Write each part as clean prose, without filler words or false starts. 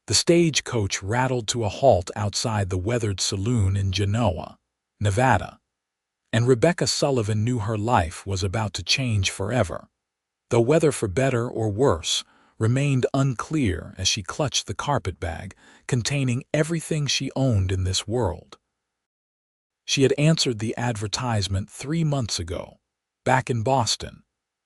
The stagecoach rattled to a halt outside the weathered saloon in Genoa, Nevada, and Rebecca Sullivan knew her life was about to change forever, though whether for better or worse remained unclear as she clutched the carpetbag containing everything she owned in this world. She had answered the advertisement 3 months ago, back in Boston,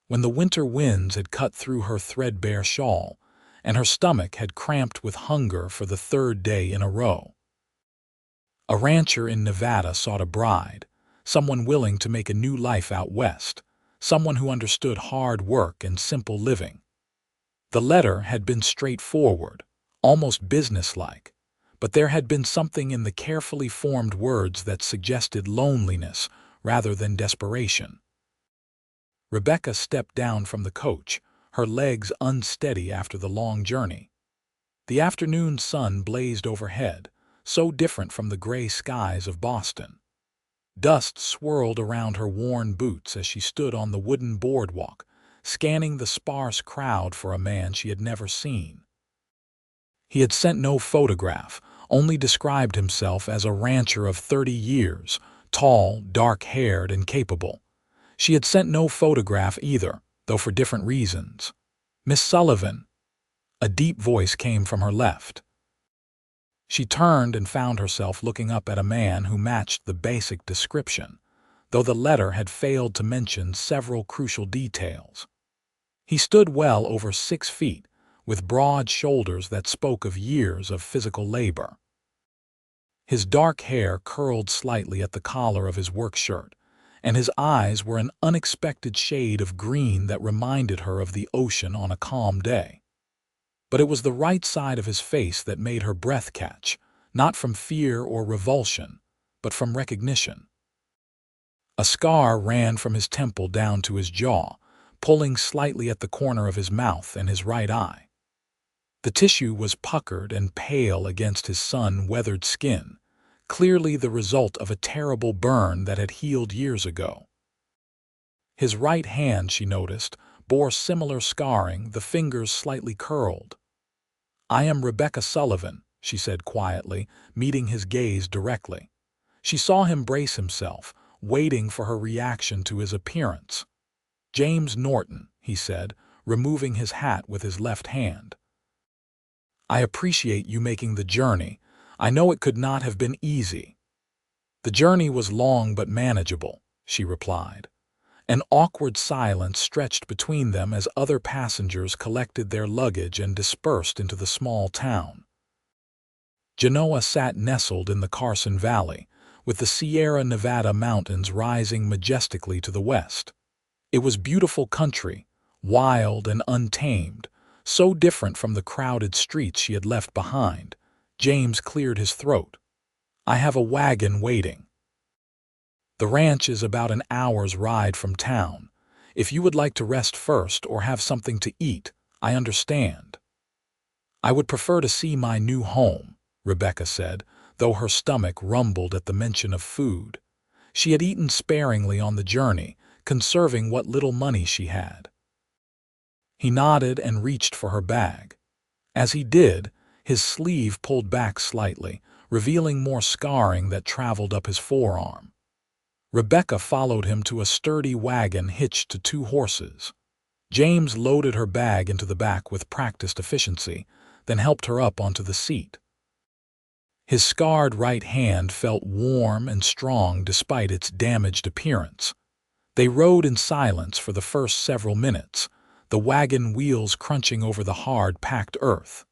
when the winter winds had cut through her threadbare shawl, and her stomach had cramped with hunger for the 3rd day in a row. A rancher in Nevada sought a bride, someone willing to make a new life out west, someone who understood hard work and simple living. The letter had been straightforward, almost businesslike, but there had been something in the carefully formed words that suggested loneliness rather than desperation. Rebecca stepped down from the coach, her legs unsteady after the long journey. The afternoon sun blazed overhead, so different from the gray skies of Boston. Dust swirled around her worn boots as she stood on the wooden boardwalk, scanning the sparse crowd for a man she had never seen. He had sent no photograph, only described himself as a rancher of 30 years, tall, dark-haired, and capable. She had sent no photograph either, though for different reasons. "Miss Sullivan," a deep voice came from her left. She turned and found herself looking up at a man who matched the basic description, though the letter had failed to mention several crucial details. He stood well over 6 feet, with broad shoulders that spoke of years of physical labor. His dark hair curled slightly at the collar of his work shirt, and his eyes were an unexpected shade of green that reminded her of the ocean on a calm day. But it was the right side of his face that made her breath catch, not from fear or revulsion, but from recognition. A scar ran from his temple down to his jaw, pulling slightly at the corner of his mouth and his right eye. The tissue was puckered and pale against his sun-weathered skin, clearly the result of a terrible burn that had healed years ago. His right hand, she noticed, bore similar scarring, the fingers slightly curled. "I am Rebecca Sullivan," she said quietly, meeting his gaze directly. She saw him brace himself, waiting for her reaction to his appearance. "James Norton," he said, removing his hat with his left hand. "I appreciate you making the journey. I know it could not have been easy." "The journey was long but manageable," she replied. An awkward silence stretched between them as other passengers collected their luggage and dispersed into the small town. Genoa sat nestled in the Carson Valley, with the Sierra Nevada mountains rising majestically to the west. It was beautiful country, wild and untamed, so different from the crowded streets she had left behind. James cleared his throat. "I have a wagon waiting. The ranch is about an hour's ride from town. If you would like to rest first or have something to eat, I understand." "I would prefer to see my new home," Rebecca said, though her stomach rumbled at the mention of food. She had eaten sparingly on the journey, conserving what little money she had. He nodded and reached for her bag. As he did, his sleeve pulled back slightly, revealing more scarring that traveled up his forearm. Rebecca followed him to a sturdy wagon hitched to 2 horses. James loaded her bag into the back with practiced efficiency, then helped her up onto the seat. His scarred right hand felt warm and strong despite its damaged appearance. They rode in silence for the first several minutes, the wagon wheels crunching over the hard, packed earth.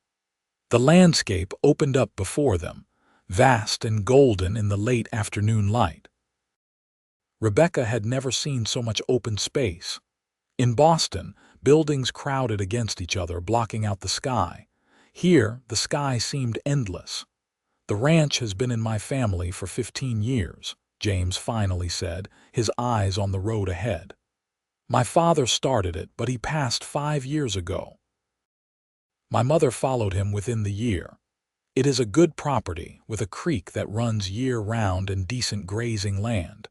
The landscape opened up before them, vast and golden in the late afternoon light. Rebecca had never seen so much open space. In Boston, buildings crowded against each other, blocking out the sky. Here, the sky seemed endless. "The ranch has been in my family for 15 years, James finally said, his eyes on the road ahead. "My father started it, but he passed 5 years ago. My mother followed him within the year. It is a good property, with a creek that runs year-round and decent grazing land.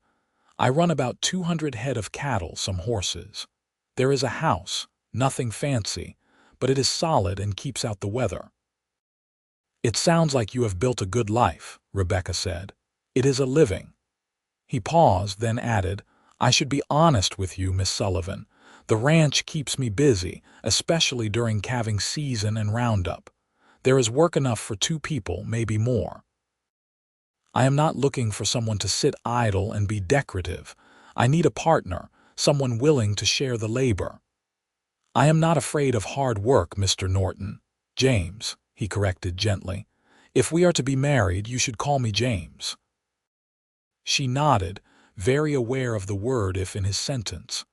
I run about 200 head of cattle, some horses. There is a house, nothing fancy, but it is solid and keeps out the weather." "It sounds like you have built a good life," Rebecca said. "It is a living." He paused, then added, "I should be honest with you, Miss Sullivan. The ranch keeps me busy, especially during calving season and roundup. There is work enough for 2 people, maybe more. I am not looking for someone to sit idle and be decorative. I need a partner, someone willing to share the labor." "I am not afraid of hard work, Mr. Norton. James," he corrected gently. "If we are to be married, you should call me James." She nodded, very aware of the word "if" in his sentence.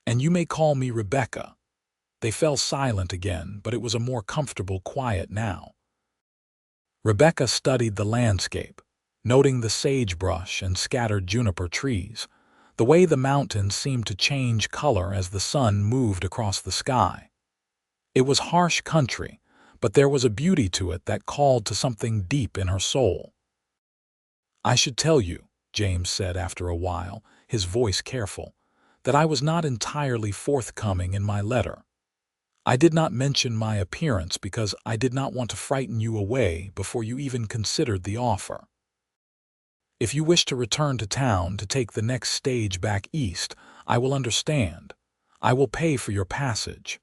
"And you may call me Rebecca." They fell silent again, but it was a more comfortable quiet now. Rebecca studied the landscape, noting the sagebrush and scattered juniper trees, the way the mountains seemed to change color as the sun moved across the sky. It was harsh country, but there was a beauty to it that called to something deep in her soul. "I should tell you," James said after a while, his voice careful, "that I was not entirely forthcoming in my letter. I did not mention my appearance because I did not want to frighten you away before you even considered the offer. If you wish to return to town to take the next stage back east, I will understand. I will pay for your passage."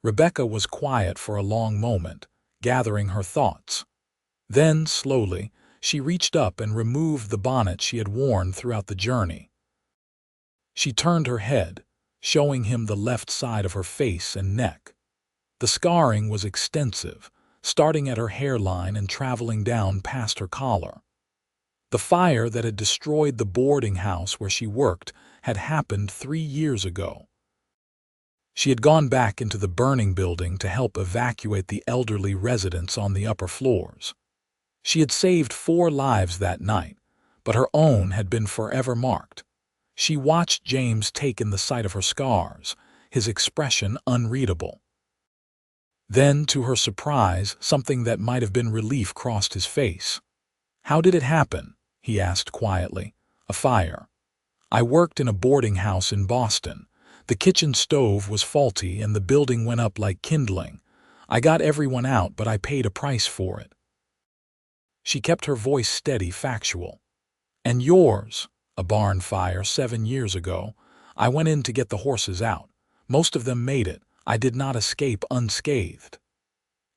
Rebecca was quiet for a long moment, gathering her thoughts. Then, slowly, she reached up and removed the bonnet she had worn throughout the journey. She turned her head, showing him the left side of her face and neck. The scarring was extensive, starting at her hairline and traveling down past her collar. The fire that had destroyed the boarding house where she worked had happened 3 years ago. She had gone back into the burning building to help evacuate the elderly residents on the upper floors. She had saved 4 lives that night, but her own had been forever marked. She watched James take in the sight of her scars, his expression unreadable. Then, to her surprise, something that might have been relief crossed his face. "How did it happen?" he asked quietly. "A fire. I worked in a boarding house in Boston. The kitchen stove was faulty and the building went up like kindling. I got everyone out, but I paid a price for it." She kept her voice steady, factual. "And yours? A barn fire 7 years ago. I went in to get the horses out. Most of them made it. I did not escape unscathed."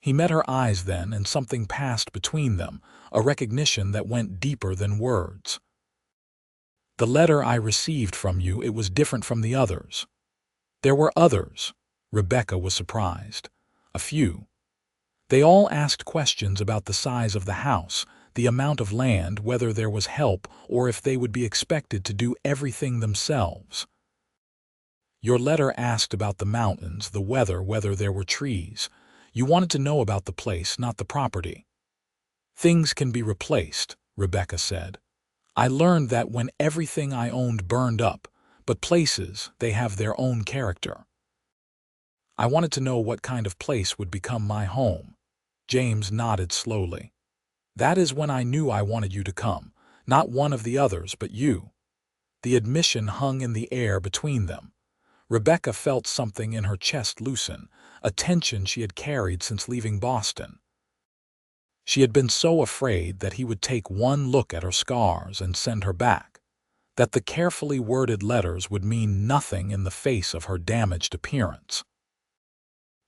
He met her eyes then, and something passed between them, a recognition that went deeper than words. "The letter I received from you, it was different from the others." "There were others." Rebecca was surprised. "A few. They all asked questions about the size of the house, the amount of land, whether there was help, or if they would be expected to do everything themselves. Your letter asked about the mountains, the weather, whether there were trees. You wanted to know about the place, not the property." "Things can be replaced," Rebecca said. "I learned that when everything I owned burned up, but places, they have their own character. I wanted to know what kind of place would become my home." James nodded slowly. "That is when I knew I wanted you to come, not one of the others, but you." The admission hung in the air between them. Rebecca felt something in her chest loosen, a tension she had carried since leaving Boston. She had been so afraid that he would take one look at her scars and send her back, that the carefully worded letters would mean nothing in the face of her damaged appearance.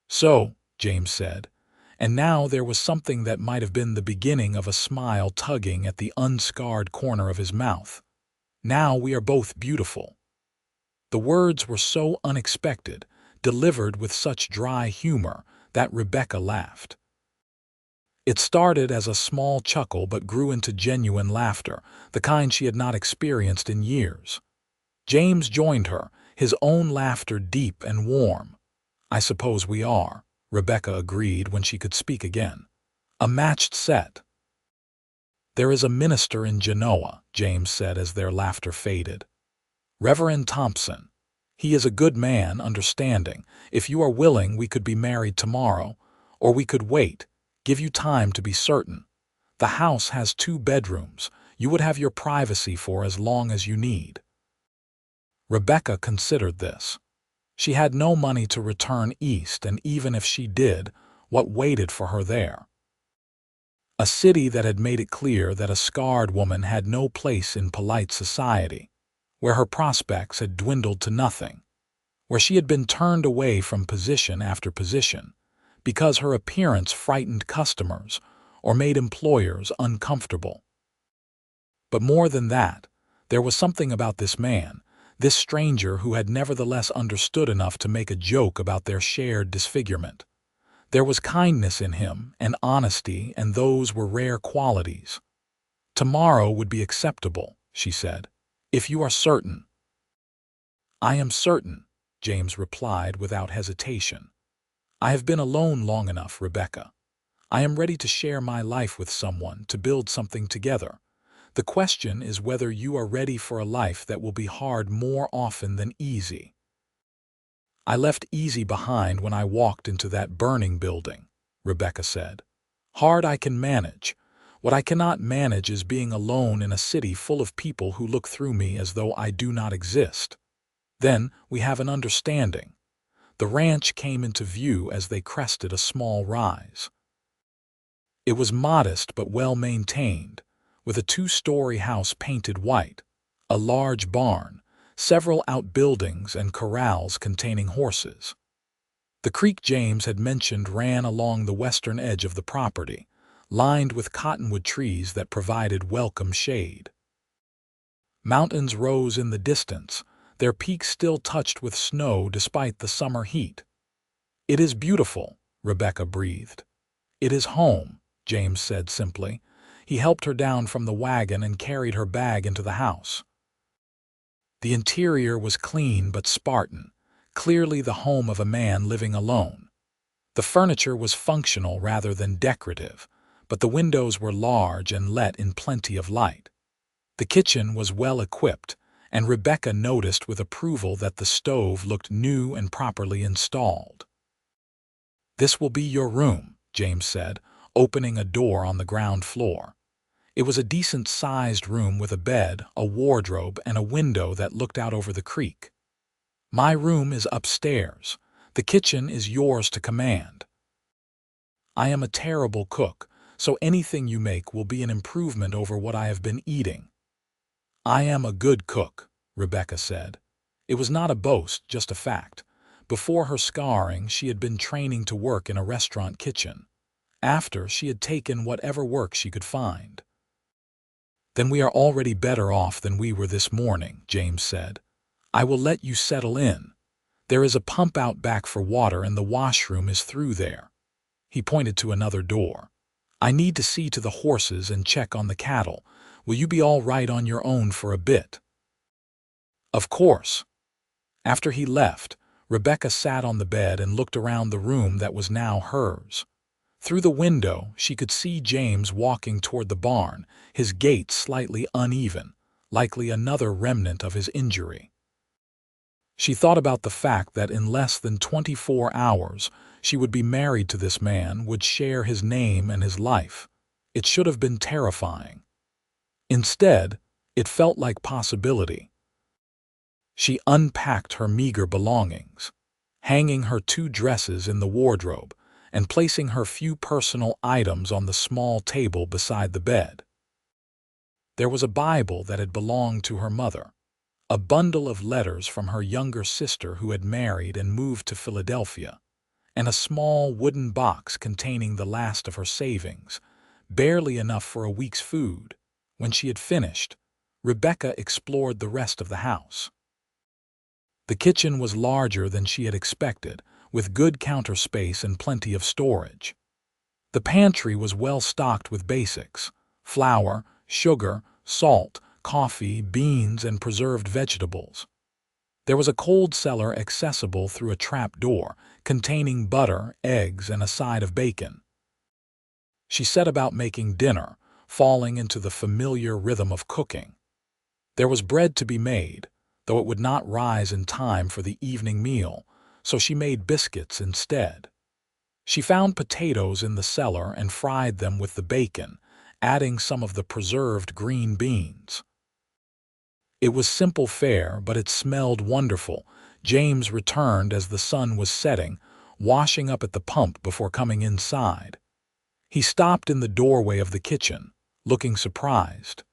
"So," James said, and now there was something that might have been the beginning of a smile tugging at the unscarred corner of his mouth. "Now we are both beautiful." The words were so unexpected, delivered with such dry humor, that Rebecca laughed. It started as a small chuckle but grew into genuine laughter, the kind she had not experienced in years. James joined her, his own laughter deep and warm. "I suppose we are," Rebecca agreed when she could speak again. "A matched set." "There is a minister in Genoa," James said as their laughter faded. "Reverend Thompson. He is a good man, understanding. If you are willing, we could be married tomorrow, or we could wait, give you time to be certain. The house has 2 bedrooms. You would have your privacy for as long as you need." Rebecca considered this. She had no money to return east, and even if she did, what waited for her there? A city that had made it clear that a scarred woman had no place in polite society, where her prospects had dwindled to nothing, where she had been turned away from position after position because her appearance frightened customers or made employers uncomfortable. But more than that, there was something about this man, this stranger who had nevertheless understood enough to make a joke about their shared disfigurement. There was kindness in him and honesty, and those were rare qualities. "Tomorrow would be acceptable," she said, "if you are certain." "I am certain," James replied without hesitation. "I have been alone long enough, Rebecca. I am ready to share my life with someone, to build something together. The question is whether you are ready for a life that will be hard more often than easy." "I left easy behind when I walked into that burning building," Rebecca said. "Hard I can manage. What I cannot manage is being alone in a city full of people who look through me as though I do not exist." Then we have an understanding. The ranch came into view as they crested a small rise. It was modest but well maintained, with a 2-story house painted white, a large barn, several outbuildings and corrals containing horses. The creek James had mentioned ran along the western edge of the property, lined with cottonwood trees that provided welcome shade. Mountains rose in the distance, their peaks still touched with snow despite the summer heat. "It is beautiful," Rebecca breathed. "It is home," James said simply. He helped her down from the wagon and carried her bag into the house. The interior was clean but Spartan, clearly the home of a man living alone. The furniture was functional rather than decorative, but the windows were large and let in plenty of light. The kitchen was well equipped, and Rebecca noticed with approval that the stove looked new and properly installed. "This will be your room," James said, opening a door on the ground floor. It was a decent-sized room with a bed, a wardrobe, and a window that looked out over the creek. "My room is upstairs. The kitchen is yours to command. I am a terrible cook, so anything you make will be an improvement over what I have been eating." "I am a good cook," Rebecca said. It was not a boast, just a fact. Before her scarring, she had been training to work in a restaurant kitchen. After, she had taken whatever work she could find. "Then we are already better off than we were this morning," James said. "I will let you settle in. There is a pump out back for water and the washroom is through there." He pointed to another door. "I need to see to the horses and check on the cattle. Will you be all right on your own for a bit?" "Of course." After he left, Rebecca sat on the bed and looked around the room that was now hers. Through the window, she could see James walking toward the barn, his gait slightly uneven, likely another remnant of his injury. She thought about the fact that in less than 24 hours she would be married to this man, would share his name and his life. It should have been terrifying. Instead, it felt like possibility. She unpacked her meager belongings, hanging her 2 dresses in the wardrobe and placing her few personal items on the small table beside the bed. There was a Bible that had belonged to her mother, a bundle of letters from her younger sister who had married and moved to Philadelphia, and a small wooden box containing the last of her savings, barely enough for a week's food. When she had finished, Rebecca explored the rest of the house. The kitchen was larger than she had expected, with good counter space and plenty of storage. The pantry was well stocked with basics: flour, sugar, salt, coffee, beans, and preserved vegetables. There was a cold cellar accessible through a trap door, containing butter, eggs, and a side of bacon. She set about making dinner, falling into the familiar rhythm of cooking. There was bread to be made, though it would not rise in time for the evening meal, so she made biscuits instead. She found potatoes in the cellar and fried them with the bacon, adding some of the preserved green beans. It was simple fare, but it smelled wonderful. James returned as the sun was setting, washing up at the pump before coming inside. He stopped in the doorway of the kitchen, looking surprised.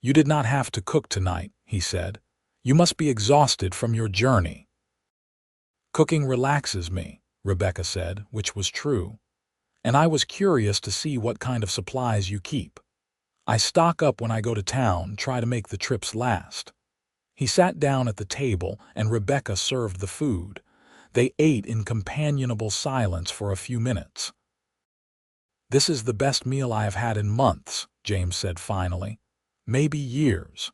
"You did not have to cook tonight," he said. "You must be exhausted from your journey." "Cooking relaxes me," Rebecca said, which was true. "And I was curious to see what kind of supplies you keep. I stock up when I go to town, try to make the trips last." He sat down at the table and Rebecca served the food. They ate in companionable silence for a few minutes. "This is the best meal I have had in months," James said finally. "Maybe years.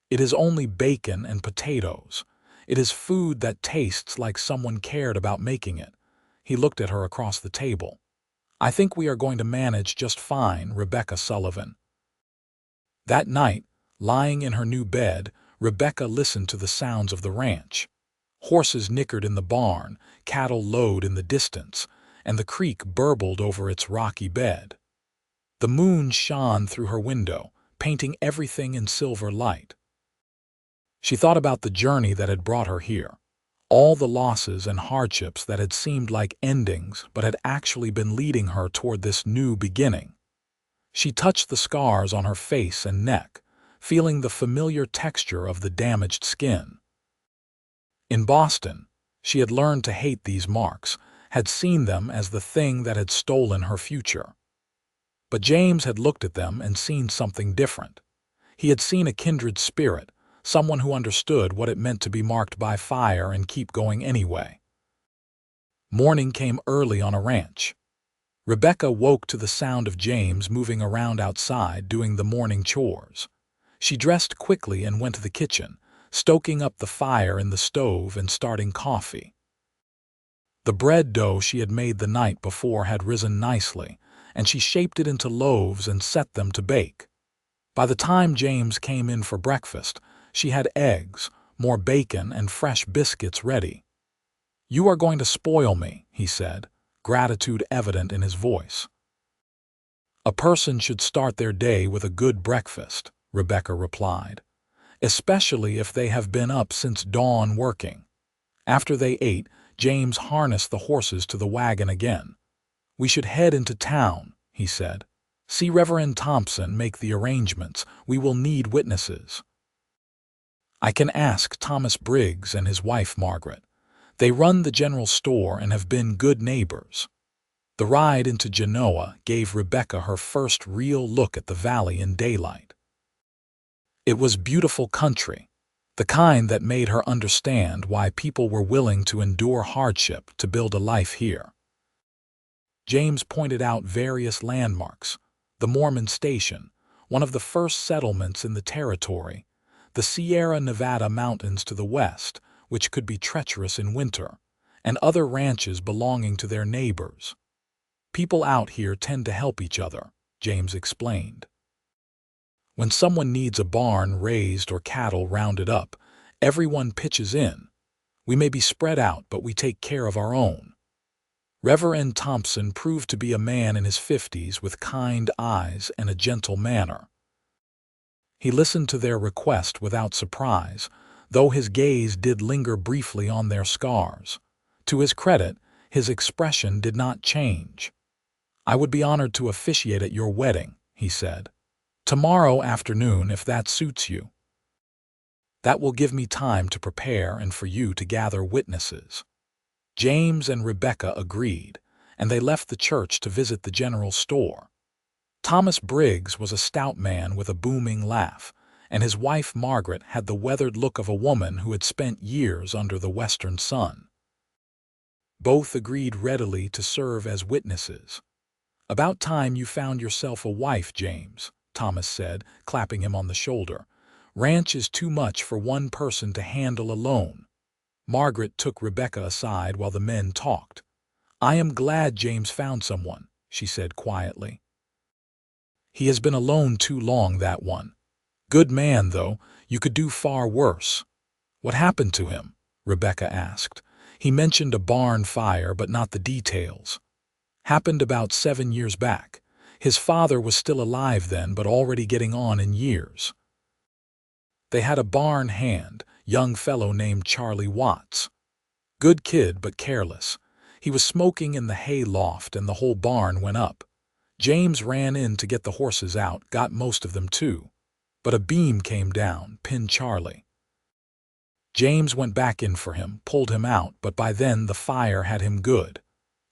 It is only bacon and potatoes. It is food that tastes like someone cared about making it." He looked at her across the table. "I think we are going to manage just fine, Rebecca Sullivan." That night, lying in her new bed, Rebecca listened to the sounds of the ranch. Horses nickered in the barn, cattle lowed in the distance, and the creek burbled over its rocky bed. The moon shone through her window, painting everything in silver light. She thought about the journey that had brought her here, all the losses and hardships that had seemed like endings but had actually been leading her toward this new beginning. She touched the scars on her face and neck, feeling the familiar texture of the damaged skin. In Boston, she had learned to hate these marks, had seen them as the thing that had stolen her future. But James had looked at them and seen something different. He had seen a kindred spirit, someone who understood what it meant to be marked by fire and keep going anyway. Morning came early on a ranch. Rebecca woke to the sound of James moving around outside doing the morning chores. She dressed quickly and went to the kitchen, stoking up the fire in the stove and starting coffee. The bread dough she had made the night before had risen nicely, and she shaped it into loaves and set them to bake. By the time James came in for breakfast, she had eggs, more bacon, and fresh biscuits ready. "You are going to spoil me," he said, gratitude evident in his voice. "A person should start their day with a good breakfast," Rebecca replied, "especially if they have been up since dawn working." After they ate, James harnessed the horses to the wagon again. "We should head into town," he said. "See Reverend Thompson make the arrangements. We will need witnesses." "I can ask Thomas Briggs and his wife Margaret. They run the general store and have been good neighbors." The ride into Genoa gave Rebecca her first real look at the valley in daylight. It was beautiful country, the kind that made her understand why people were willing to endure hardship to build a life here. James pointed out various landmarks: the Mormon Station, one of the first settlements in the territory, the Sierra Nevada mountains to the west, which could be treacherous in winter, and other ranches belonging to their neighbors. "People out here tend to help each other," James explained. "When someone needs a barn raised or cattle rounded up, everyone pitches in. We may be spread out, but we take care of our own." Reverend Thompson proved to be a man in his 50s with kind eyes and a gentle manner. He listened to their request without surprise, though his gaze did linger briefly on their scars. To his credit, his expression did not change. "I would be honored to officiate at your wedding," he said. "Tomorrow afternoon, if that suits you." "That will give me time to prepare and for you to gather witnesses." James and Rebecca agreed, and they left the church to visit the general store. Thomas Briggs was a stout man with a booming laugh, and his wife Margaret had the weathered look of a woman who had spent years under the western sun. Both agreed readily to serve as witnesses. "About time you found yourself a wife, James," Thomas said, clapping him on the shoulder. "Ranch is too much for one person to handle alone." Margaret took Rebecca aside while the men talked. "I am glad James found someone," she said quietly. "He has been alone too long, that one. Good man, though. You could do far worse." "What happened to him?" Rebecca asked. "He mentioned a barn fire, but not the details." "Happened about 7 years back. His father was still alive then, but already getting on in years. They had a barn hand, young fellow named Charlie Watts. Good kid, but careless. He was smoking in the hay loft and the whole barn went up. James ran in to get the horses out, got most of them too. But a beam came down, pinned Charlie. James went back in for him, pulled him out, but by then the fire had him good.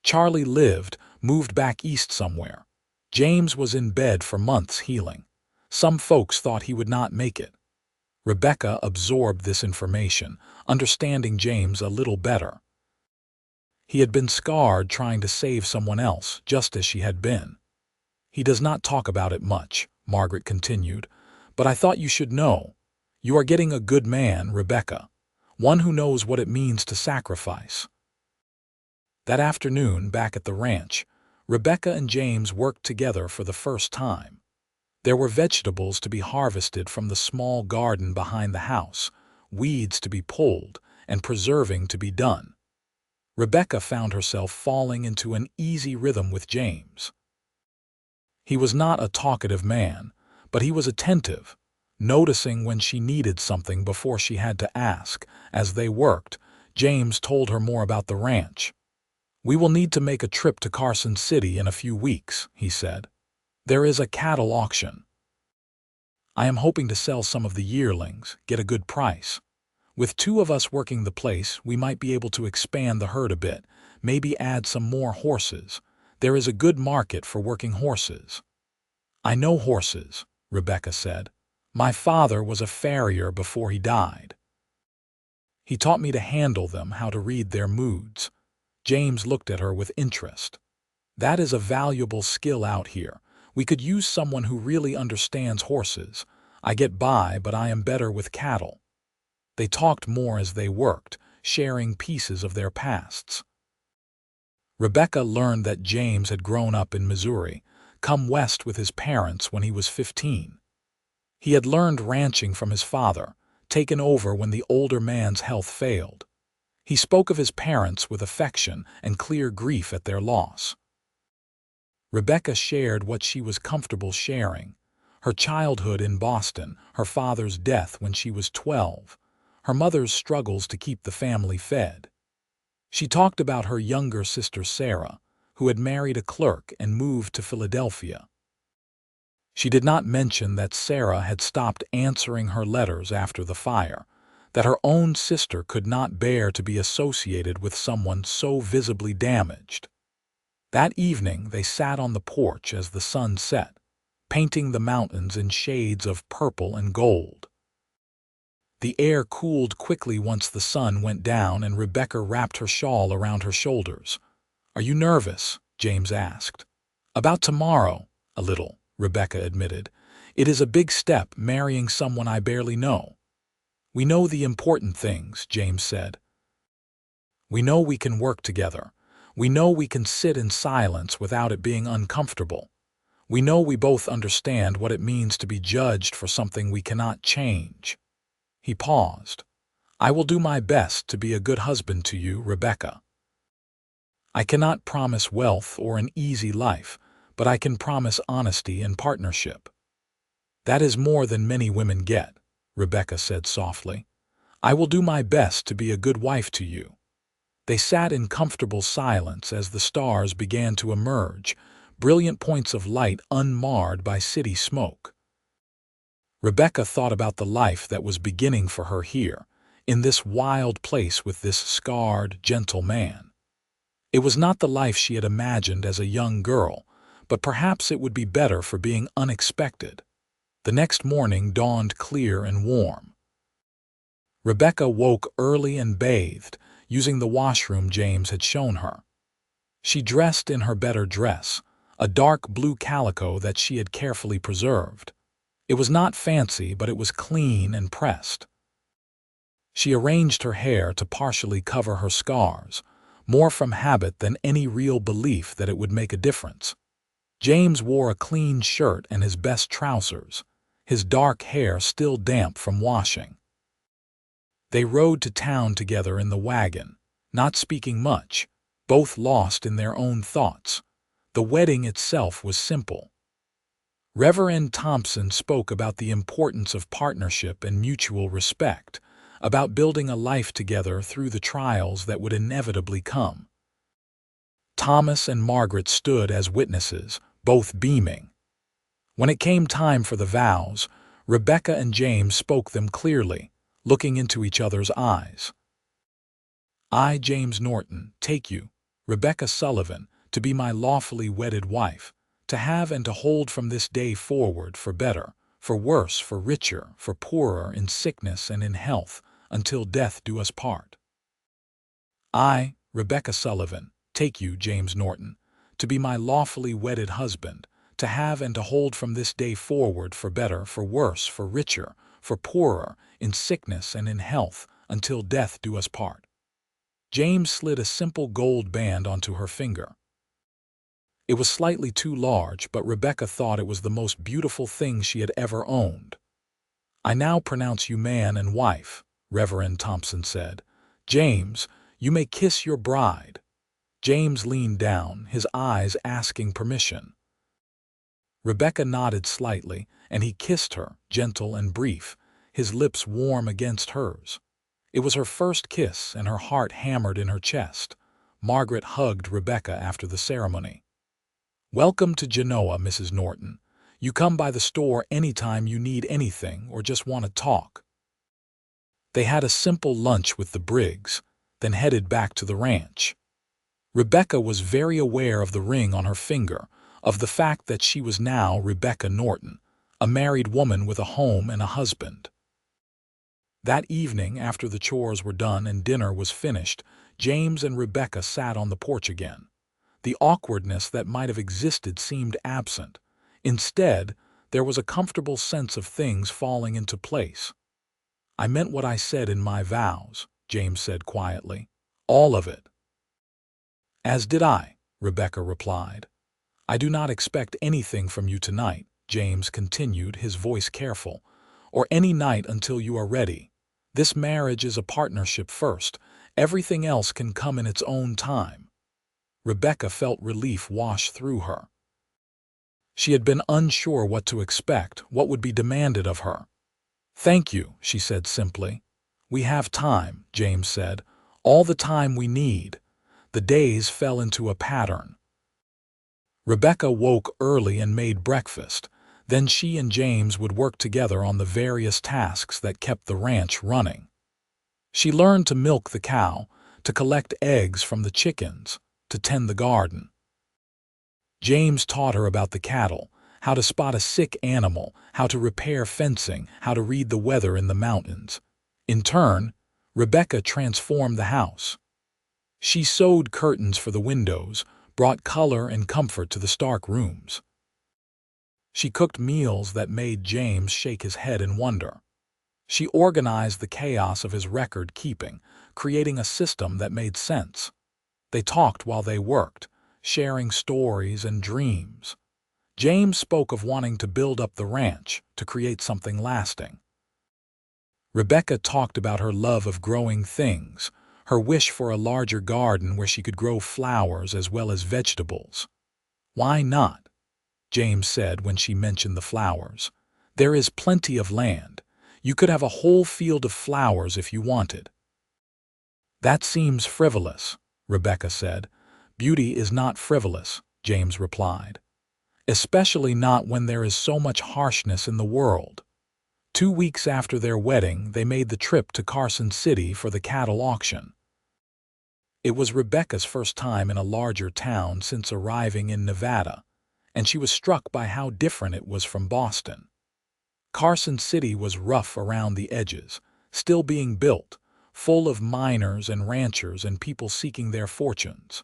Charlie lived, moved back east somewhere. James was in bed for months healing. Some folks thought he would not make it. Rebecca absorbed this information, understanding James a little better. He had been scarred trying to save someone else, just as she had been. He does not talk about it much, Margaret continued, but I thought you should know. You are getting a good man, Rebecca, one who knows what it means to sacrifice. That afternoon, back at the ranch, Rebecca and James worked together for the first time. There were vegetables to be harvested from the small garden behind the house, weeds to be pulled, and preserving to be done. Rebecca found herself falling into an easy rhythm with James. He was not a talkative man, but he was attentive, noticing when she needed something before she had to ask. As they worked, James told her more about the ranch. "We will need to make a trip to Carson City in a few weeks," he said. "There is a cattle auction. I am hoping to sell some of the yearlings, get a good price. With two of us working the place, we might be able to expand the herd a bit, maybe add some more horses. There is a good market for working horses." "I know horses," Rebecca said. "My father was a farrier before he died. He taught me to handle them, how to read their moods." James looked at her with interest. "That is a valuable skill out here. We could use someone who really understands horses. I get by, but I am better with cattle." They talked more as they worked, sharing pieces of their pasts. Rebecca learned that James had grown up in Missouri, come west with his parents when he was 15. He had learned ranching from his father, taken over when the older man's health failed. He spoke of his parents with affection and clear grief at their loss. Rebecca shared what she was comfortable sharing: her childhood in Boston, her father's death when she was 12, her mother's struggles to keep the family fed. She talked about her younger sister Sarah, who had married a clerk and moved to Philadelphia. She did not mention that Sarah had stopped answering her letters after the fire, that her own sister could not bear to be associated with someone so visibly damaged. That evening they sat on the porch as the sun set, painting the mountains in shades of purple and gold. The air cooled quickly once the sun went down, and Rebecca wrapped her shawl around her shoulders. "Are you nervous?" James asked. "About tomorrow?" "A little," Rebecca admitted. "It is a big step, marrying someone I barely know." "We know the important things," James said. "We know we can work together. We know we can sit in silence without it being uncomfortable. We know we both understand what it means to be judged for something we cannot change." He paused. "I will do my best to be a good husband to you, Rebecca. I cannot promise wealth or an easy life, but I can promise honesty and partnership." "That is more than many women get," Rebecca said softly. "I will do my best to be a good wife to you." They sat in comfortable silence as the stars began to emerge, brilliant points of light unmarred by city smoke. Rebecca thought about the life that was beginning for her here, in this wild place with this scarred, gentle man. It was not the life she had imagined as a young girl, but perhaps it would be better for being unexpected. The next morning dawned clear and warm. Rebecca woke early and bathed, using the washroom James had shown her. She dressed in her better dress, a dark blue calico that she had carefully preserved. It was not fancy, but it was clean and pressed. She arranged her hair to partially cover her scars, more from habit than any real belief that it would make a difference. James wore a clean shirt and his best trousers, his dark hair still damp from washing. They rode to town together in the wagon, not speaking much, both lost in their own thoughts. The wedding itself was simple. Reverend Thompson spoke about the importance of partnership and mutual respect, about building a life together through the trials that would inevitably come. Thomas and Margaret stood as witnesses, both beaming. When it came time for the vows, Rebecca and James spoke them clearly, looking into each other's eyes. I, James Norton, take you, Rebecca Sullivan, to be my lawfully wedded wife, to have and to hold from this day forward for better, for worse, for richer, for poorer, in sickness and in health, until death do us part. I, Rebecca Sullivan, take you, James Norton, to be my lawfully wedded husband, to have and to hold from this day forward for better, for worse, for richer, for poorer, in sickness and in health, until death do us part. James slid a simple gold band onto her finger. It was slightly too large, but Rebecca thought it was the most beautiful thing she had ever owned. I now pronounce you man and wife, Reverend Thompson said. James, you may kiss your bride. James leaned down, his eyes asking permission. Rebecca nodded slightly, and he kissed her, gentle and brief, his lips warm against hers. It was her first kiss, and her heart hammered in her chest. Margaret hugged Rebecca after the ceremony. Welcome to Genoa, Mrs. Norton. You come by the store anytime you need anything or just want to talk. They had a simple lunch with the Briggs, then headed back to the ranch. Rebecca was very aware of the ring on her finger, of the fact that she was now Rebecca Norton, a married woman with a home and a husband. That evening, after the chores were done and dinner was finished, James and Rebecca sat on the porch again. The awkwardness that might have existed seemed absent. Instead, there was a comfortable sense of things falling into place. I meant what I said in my vows, James said quietly. All of it. As did I, Rebecca replied. I do not expect anything from you tonight, James continued, his voice careful, or any night until you are ready. This marriage is a partnership first. Everything else can come in its own time. Rebecca felt relief wash through her. She had been unsure what to expect, what would be demanded of her. Thank you, she said simply. We have time, James said, all the time we need. The days fell into a pattern. Rebecca woke early and made breakfast. Then she and James would work together on the various tasks that kept the ranch running. She learned to milk the cow, to collect eggs from the chickens, to tend the garden. James taught her about the cattle, how to spot a sick animal, how to repair fencing, how to read the weather in the mountains. In turn, Rebecca transformed the house. She sewed curtains for the windows, brought color and comfort to the stark rooms. She cooked meals that made James shake his head in wonder. She organized the chaos of his record-keeping, creating a system that made sense. They talked while they worked, sharing stories and dreams. James spoke of wanting to build up the ranch, to create something lasting. Rebecca talked about her love of growing things, her wish for a larger garden where she could grow flowers as well as vegetables. Why not? James said when she mentioned the flowers. There is plenty of land. You could have a whole field of flowers if you wanted. That seems frivolous, Rebecca said. Beauty is not frivolous, James replied. Especially not when there is so much harshness in the world. 2 weeks after their wedding, they made the trip to Carson City for the cattle auction. It was Rebecca's first time in a larger town since arriving in Nevada, and she was struck by how different it was from Boston. Carson City was rough around the edges, still being built, full of miners and ranchers and people seeking their fortunes.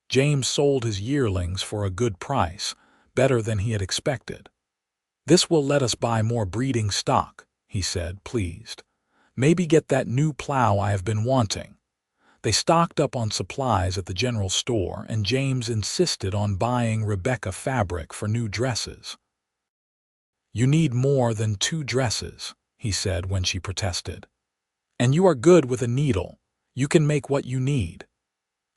James sold his yearlings for a good price, better than he had expected. This will let us buy more breeding stock, he said, pleased. Maybe get that new plow I have been wanting. They stocked up on supplies at the general store, and James insisted on buying Rebecca fabric for new dresses. You need more than 2 dresses, he said when she protested. And you are good with a needle. You can make what you need.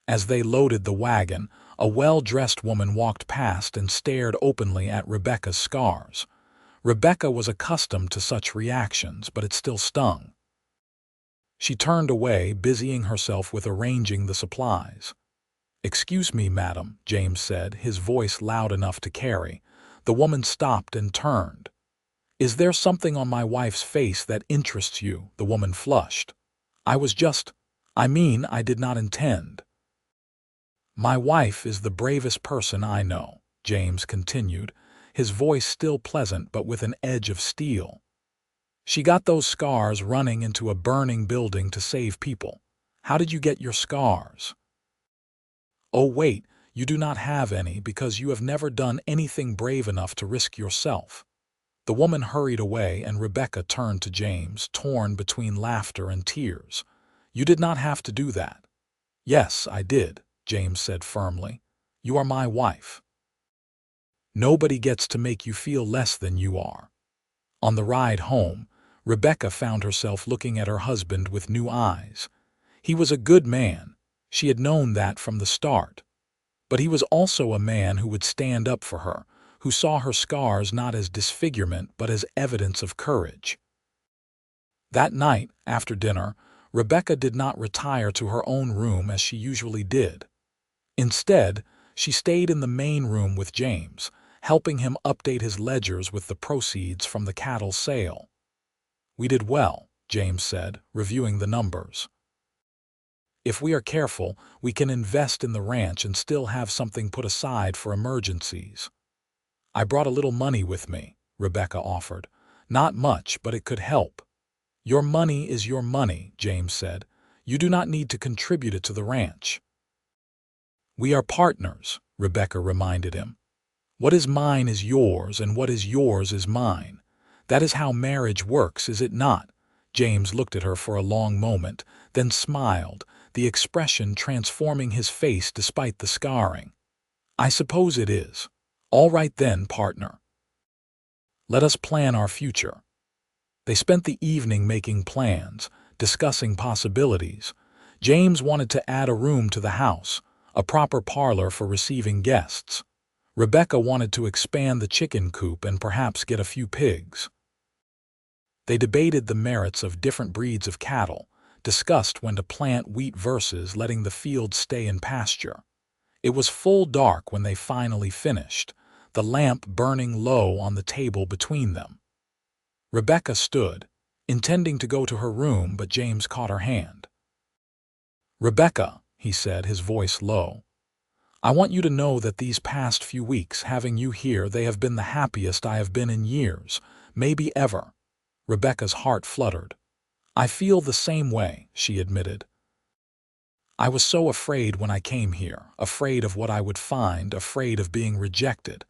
As they loaded the wagon, a well-dressed woman walked past and stared openly at Rebecca's scars. Rebecca was accustomed to such reactions, but it still stung. She turned away, busying herself with arranging the supplies. "Excuse me, madam," James said, his voice loud enough to carry. The woman stopped and turned. "Is there something on my wife's face that interests you?" The woman flushed. I did not intend." "My wife is the bravest person I know," James continued, his voice still pleasant but with an edge of steel. "She got those scars running into a burning building to save people. How did you get your scars?" "Oh wait, you do not have any because you have never done anything brave enough to risk yourself." The woman hurried away and Rebecca turned to James, torn between laughter and tears. "You did not have to do that." "Yes, I did," James said firmly. "You are my wife. Nobody gets to make you feel less than you are." On the ride home, Rebecca found herself looking at her husband with new eyes. He was a good man. She had known that from the start. But he was also a man who would stand up for her, who saw her scars not as disfigurement but as evidence of courage. That night, after dinner, Rebecca did not retire to her own room as she usually did. Instead, she stayed in the main room with James, helping him update his ledgers with the proceeds from the cattle sale. "We did well," James said, reviewing the numbers. "If we are careful, we can invest in the ranch and still have something put aside for emergencies." "I brought a little money with me," Rebecca offered. "Not much, but it could help." "Your money is your money," James said. "You do not need to contribute it to the ranch." "We are partners," Rebecca reminded him. "What is mine is yours, and what is yours is mine. That is how marriage works, is it not?" James looked at her for a long moment, then smiled, the expression transforming his face despite the scarring. "I suppose it is. All right then, partner. Let us plan our future." They spent the evening making plans, discussing possibilities. James wanted to add a room to the house, a proper parlor for receiving guests. Rebecca wanted to expand the chicken coop and perhaps get a few pigs. They debated the merits of different breeds of cattle, discussed when to plant wheat versus letting the fields stay in pasture. It was full dark when they finally finished, the lamp burning low on the table between them. Rebecca stood, intending to go to her room, but James caught her hand. "Rebecca," he said, his voice low, "I want you to know that these past few weeks, having you here, they have been the happiest I have been in years, maybe ever." Rebecca's heart fluttered. "I feel the same way," she admitted. "I was so afraid when I came here, afraid of what I would find, afraid of being rejected.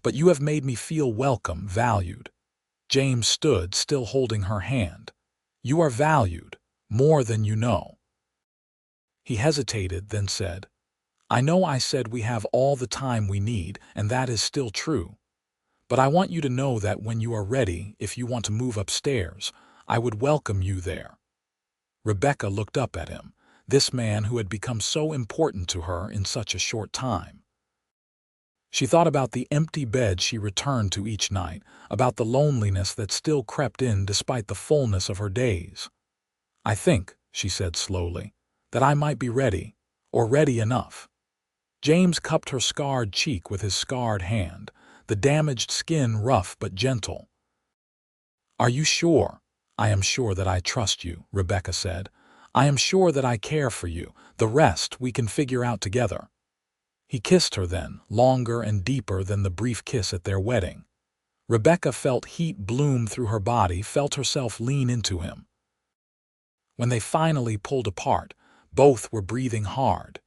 But you have made me feel welcome, valued." James stood, still holding her hand. "You are valued, more than you know." He hesitated, then said, "I know I said we have all the time we need, and that is still true. But I want you to know that when you are ready, if you want to move upstairs, I would welcome you there." Rebecca looked up at him, this man who had become so important to her in such a short time. She thought about the empty bed she returned to each night, about the loneliness that still crept in despite the fullness of her days. "I think," she said slowly, "that I might be ready, or ready enough." James cupped her scarred cheek with his scarred hand, the damaged skin rough but gentle. "Are you sure?" "I am sure that I trust you," Rebecca said. "I am sure that I care for you. The rest we can figure out together." He kissed her then, longer and deeper than the brief kiss at their wedding. Rebecca felt heat bloom through her body, felt herself lean into him. When they finally pulled apart, both were breathing hard.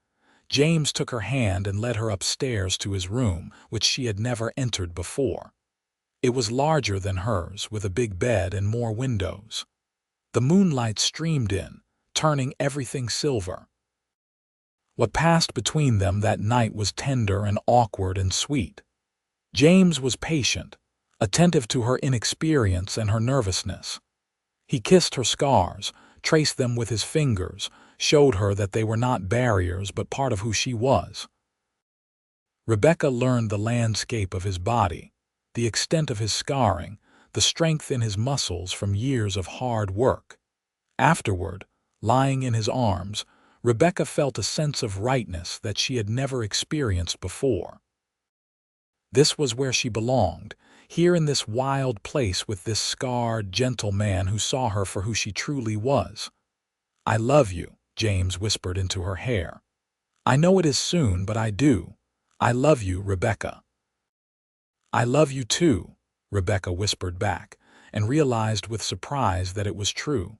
James took her hand and led her upstairs to his room, which she had never entered before. It was larger than hers, with a big bed and more windows. The moonlight streamed in, turning everything silver. What passed between them that night was tender and awkward and sweet. James was patient, attentive to her inexperience and her nervousness. He kissed her scars, traced them with his fingers, showed her that they were not barriers but part of who she was. Rebecca learned the landscape of his body, the extent of his scarring, the strength in his muscles from years of hard work. Afterward, lying in his arms, Rebecca felt a sense of rightness that she had never experienced before. This was where she belonged, here in this wild place with this scarred, gentle man who saw her for who she truly was. "I love you," James whispered into her hair. "I know it is soon, but I do. I love you, Rebecca." "I love you too," Rebecca whispered back, and realized with surprise that it was true.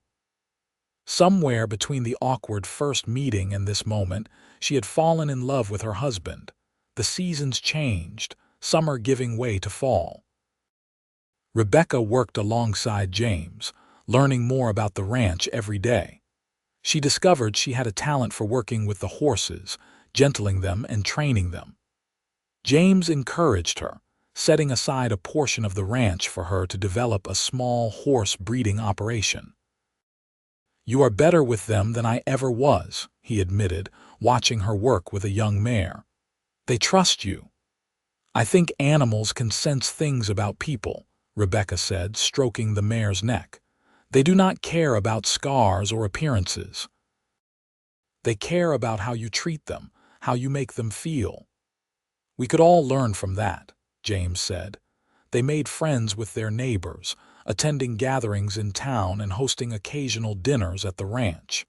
Somewhere between the awkward first meeting and this moment, she had fallen in love with her husband. The seasons changed, summer giving way to fall. Rebecca worked alongside James, learning more about the ranch every day. She discovered she had a talent for working with the horses, gentling them and training them. James encouraged her, setting aside a portion of the ranch for her to develop a small horse breeding operation. "You are better with them than I ever was," he admitted, watching her work with a young mare. "They trust you." "I think animals can sense things about people," Rebecca said, stroking the mare's neck. "They do not care about scars or appearances. They care about how you treat them, how you make them feel." "We could all learn from that," James said. They made friends with their neighbors, attending gatherings in town and hosting occasional dinners at the ranch.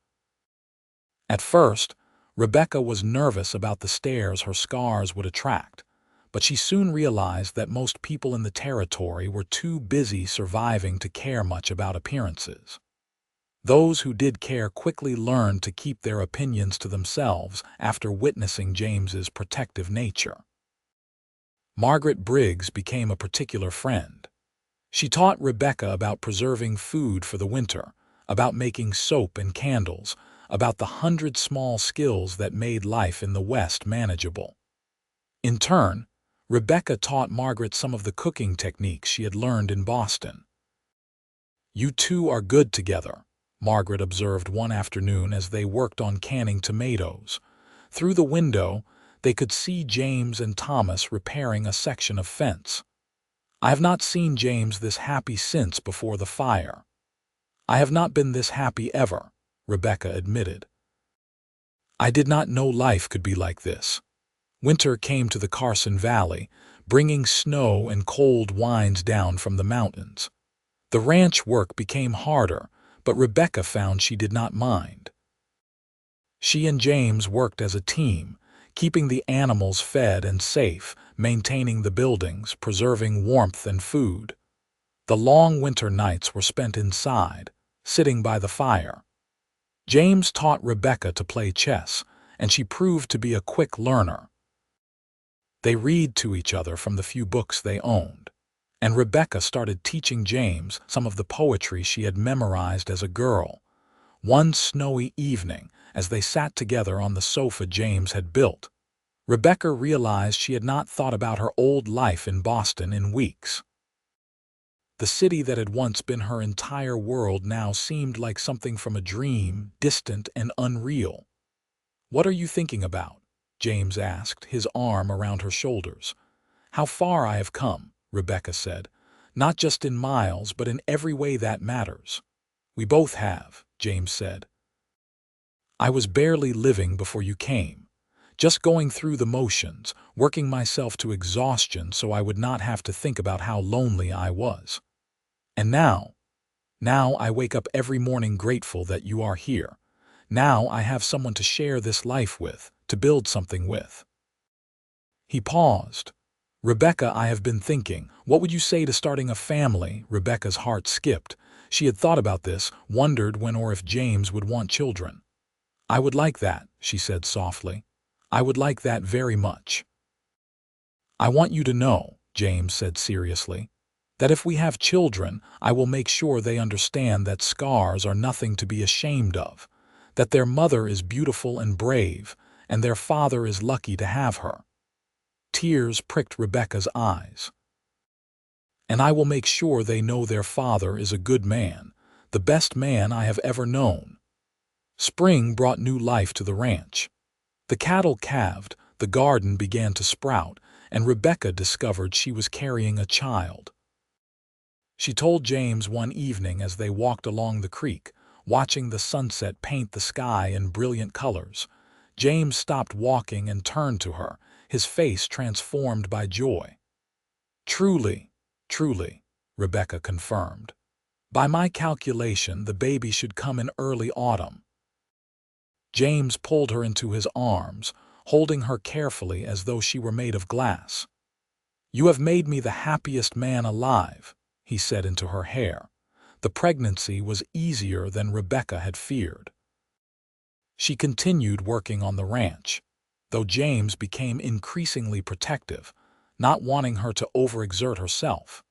At first, Rebecca was nervous about the stares her scars would attract, but she soon realized that most people in the territory were too busy surviving to care much about appearances. Those who did care quickly learned to keep their opinions to themselves after witnessing James's protective nature. Margaret Briggs became a particular friend. She taught Rebecca about preserving food for the winter, about making soap and candles, about the 100 small skills that made life in the West manageable. In turn, Rebecca taught Margaret some of the cooking techniques she had learned in Boston. "You two are good together," Margaret observed one afternoon as they worked on canning tomatoes. Through the window, they could see James and Thomas repairing a section of fence. "I have not seen James this happy since before the fire." "I have not been this happy ever," Rebecca admitted. "I did not know life could be like this." Winter came to the Carson Valley, bringing snow and cold winds down from the mountains. The ranch work became harder, but Rebecca found she did not mind. She and James worked as a team, keeping the animals fed and safe, maintaining the buildings, preserving warmth and food. The long winter nights were spent inside, sitting by the fire. James taught Rebecca to play chess, and she proved to be a quick learner. They read to each other from the few books they owned, and Rebecca started teaching James some of the poetry she had memorized as a girl. One snowy evening, as they sat together on the sofa James had built, Rebecca realized she had not thought about her old life in Boston in weeks. The city that had once been her entire world now seemed like something from a dream, distant and unreal. "What are you thinking about?" James asked, his arm around her shoulders. "How far I have come," Rebecca said. "Not just in miles, but in every way that matters." "We both have," James said. "I was barely living before you came. Just going through the motions, working myself to exhaustion so I would not have to think about how lonely I was. And now I wake up every morning grateful that you are here. Now I have someone to share this life with, to build something with." He paused. "Rebecca, I have been thinking, what would you say to starting a family?" Rebecca's heart skipped. She had thought about this, wondered when or if James would want children. "I would like that," she said softly. "I would like that very much." "I want you to know," James said seriously, "that if we have children, I will make sure they understand that scars are nothing to be ashamed of, that their mother is beautiful and brave, and their father is lucky to have her." Tears pricked Rebecca's eyes. "And I will make sure they know their father is a good man, the best man I have ever known." Spring brought new life to the ranch. The cattle calved, the garden began to sprout, and Rebecca discovered she was carrying a child. She told James one evening as they walked along the creek, watching the sunset paint the sky in brilliant colors. James stopped walking and turned to her, his face transformed by joy. "Truly, truly," Rebecca confirmed. "By my calculation, the baby should come in early autumn." James pulled her into his arms, holding her carefully as though she were made of glass. "You have made me the happiest man alive," he said into her hair. The pregnancy was easier than Rebecca had feared. She continued working on the ranch, though James became increasingly protective, not wanting her to overexert herself.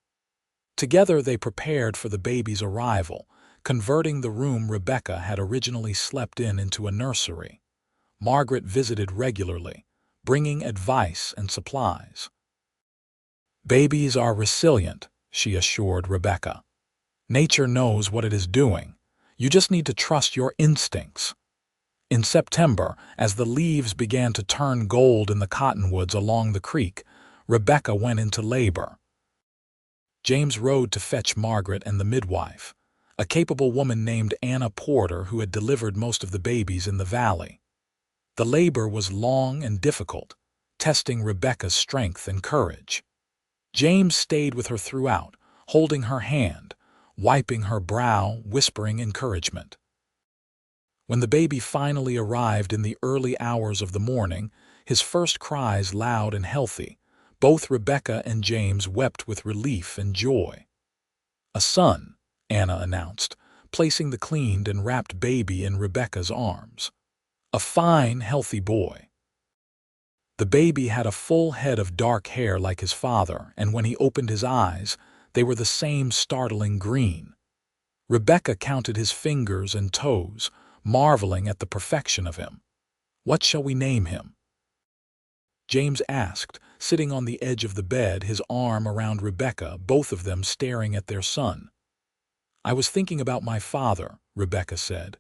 Together they prepared for the baby's arrival, converting the room Rebecca had originally slept in into a nursery. Margaret visited regularly, bringing advice and supplies. "Babies are resilient," she assured Rebecca. "Nature knows what it is doing. You just need to trust your instincts." In September, as the leaves began to turn gold in the cottonwoods along the creek, Rebecca went into labor. James rode to fetch Margaret and the midwife, a capable woman named Anna Porter who had delivered most of the babies in the valley. The labor was long and difficult, testing Rebecca's strength and courage. James stayed with her throughout, holding her hand, wiping her brow, whispering encouragement. When the baby finally arrived in the early hours of the morning, his first cries loud and healthy, both Rebecca and James wept with relief and joy. "A son," Anna announced, placing the cleaned and wrapped baby in Rebecca's arms. "A fine, healthy boy." The baby had a full head of dark hair like his father, and when he opened his eyes, they were the same startling green. Rebecca counted his fingers and toes, marveling at the perfection of him. "What shall we name him?" James asked, sitting on the edge of the bed, his arm around Rebecca, both of them staring at their son. "I was thinking about my father," Rebecca said.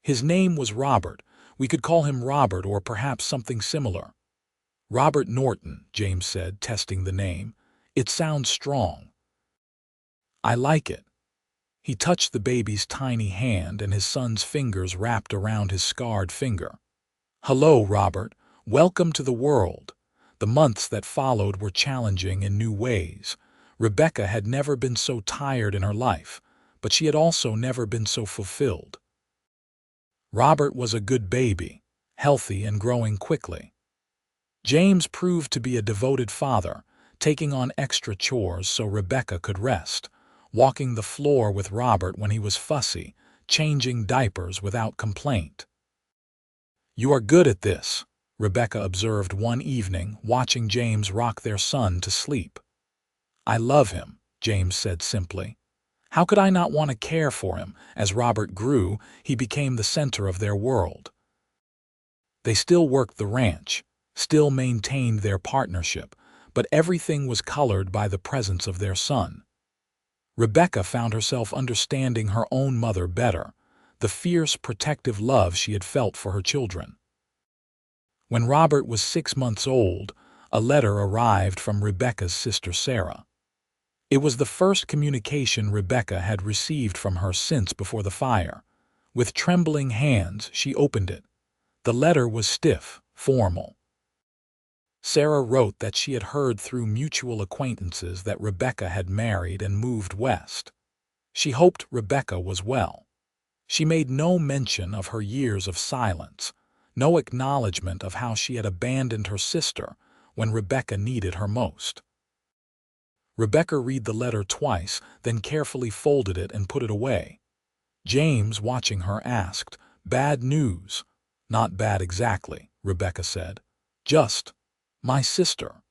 "His name was Robert. We could call him Robert or perhaps something similar." "Robert Norton," James said, testing the name. "It sounds strong." "I like it." He touched the baby's tiny hand and his son's fingers wrapped around his scarred finger. "Hello, Robert. Welcome to the world." The months that followed were challenging in new ways. Rebecca had never been so tired in her life, but she had also never been so fulfilled. Robert was a good baby, healthy and growing quickly. James proved to be a devoted father, taking on extra chores so Rebecca could rest, walking the floor with Robert when he was fussy, changing diapers without complaint. "You are good at this," Rebecca observed one evening, watching James rock their son to sleep. "I love him," James said simply. "How could I not want to care for him?" As Robert grew, he became the center of their world. They still worked the ranch, still maintained their partnership, but everything was colored by the presence of their son. Rebecca found herself understanding her own mother better, the fierce, protective love she had felt for her children. When Robert was 6 months old, a letter arrived from Rebecca's sister Sarah. It was the first communication Rebecca had received from her since before the fire. With trembling hands, she opened it. The letter was stiff, formal. Sarah wrote that she had heard through mutual acquaintances that Rebecca had married and moved west. She hoped Rebecca was well. She made no mention of her years of silence, no acknowledgement of how she had abandoned her sister when Rebecca needed her most. Rebecca read the letter twice, then carefully folded it and put it away. James, watching her, asked, "Bad news?" "Not bad exactly," Rebecca said. "Just my sister.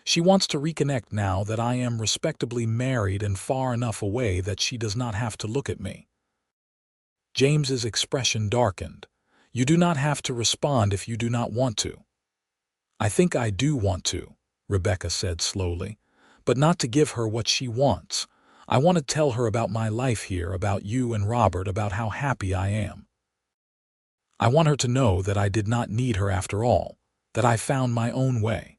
She wants to reconnect now that I am respectably married and far enough away that she does not have to look at me." James's expression darkened. "You do not have to respond if you do not want to." "I think I do want to," Rebecca said slowly, "but not to give her what she wants. I want to tell her about my life here, about you and Robert, about how happy I am. I want her to know that I did not need her after all, that I found my own way."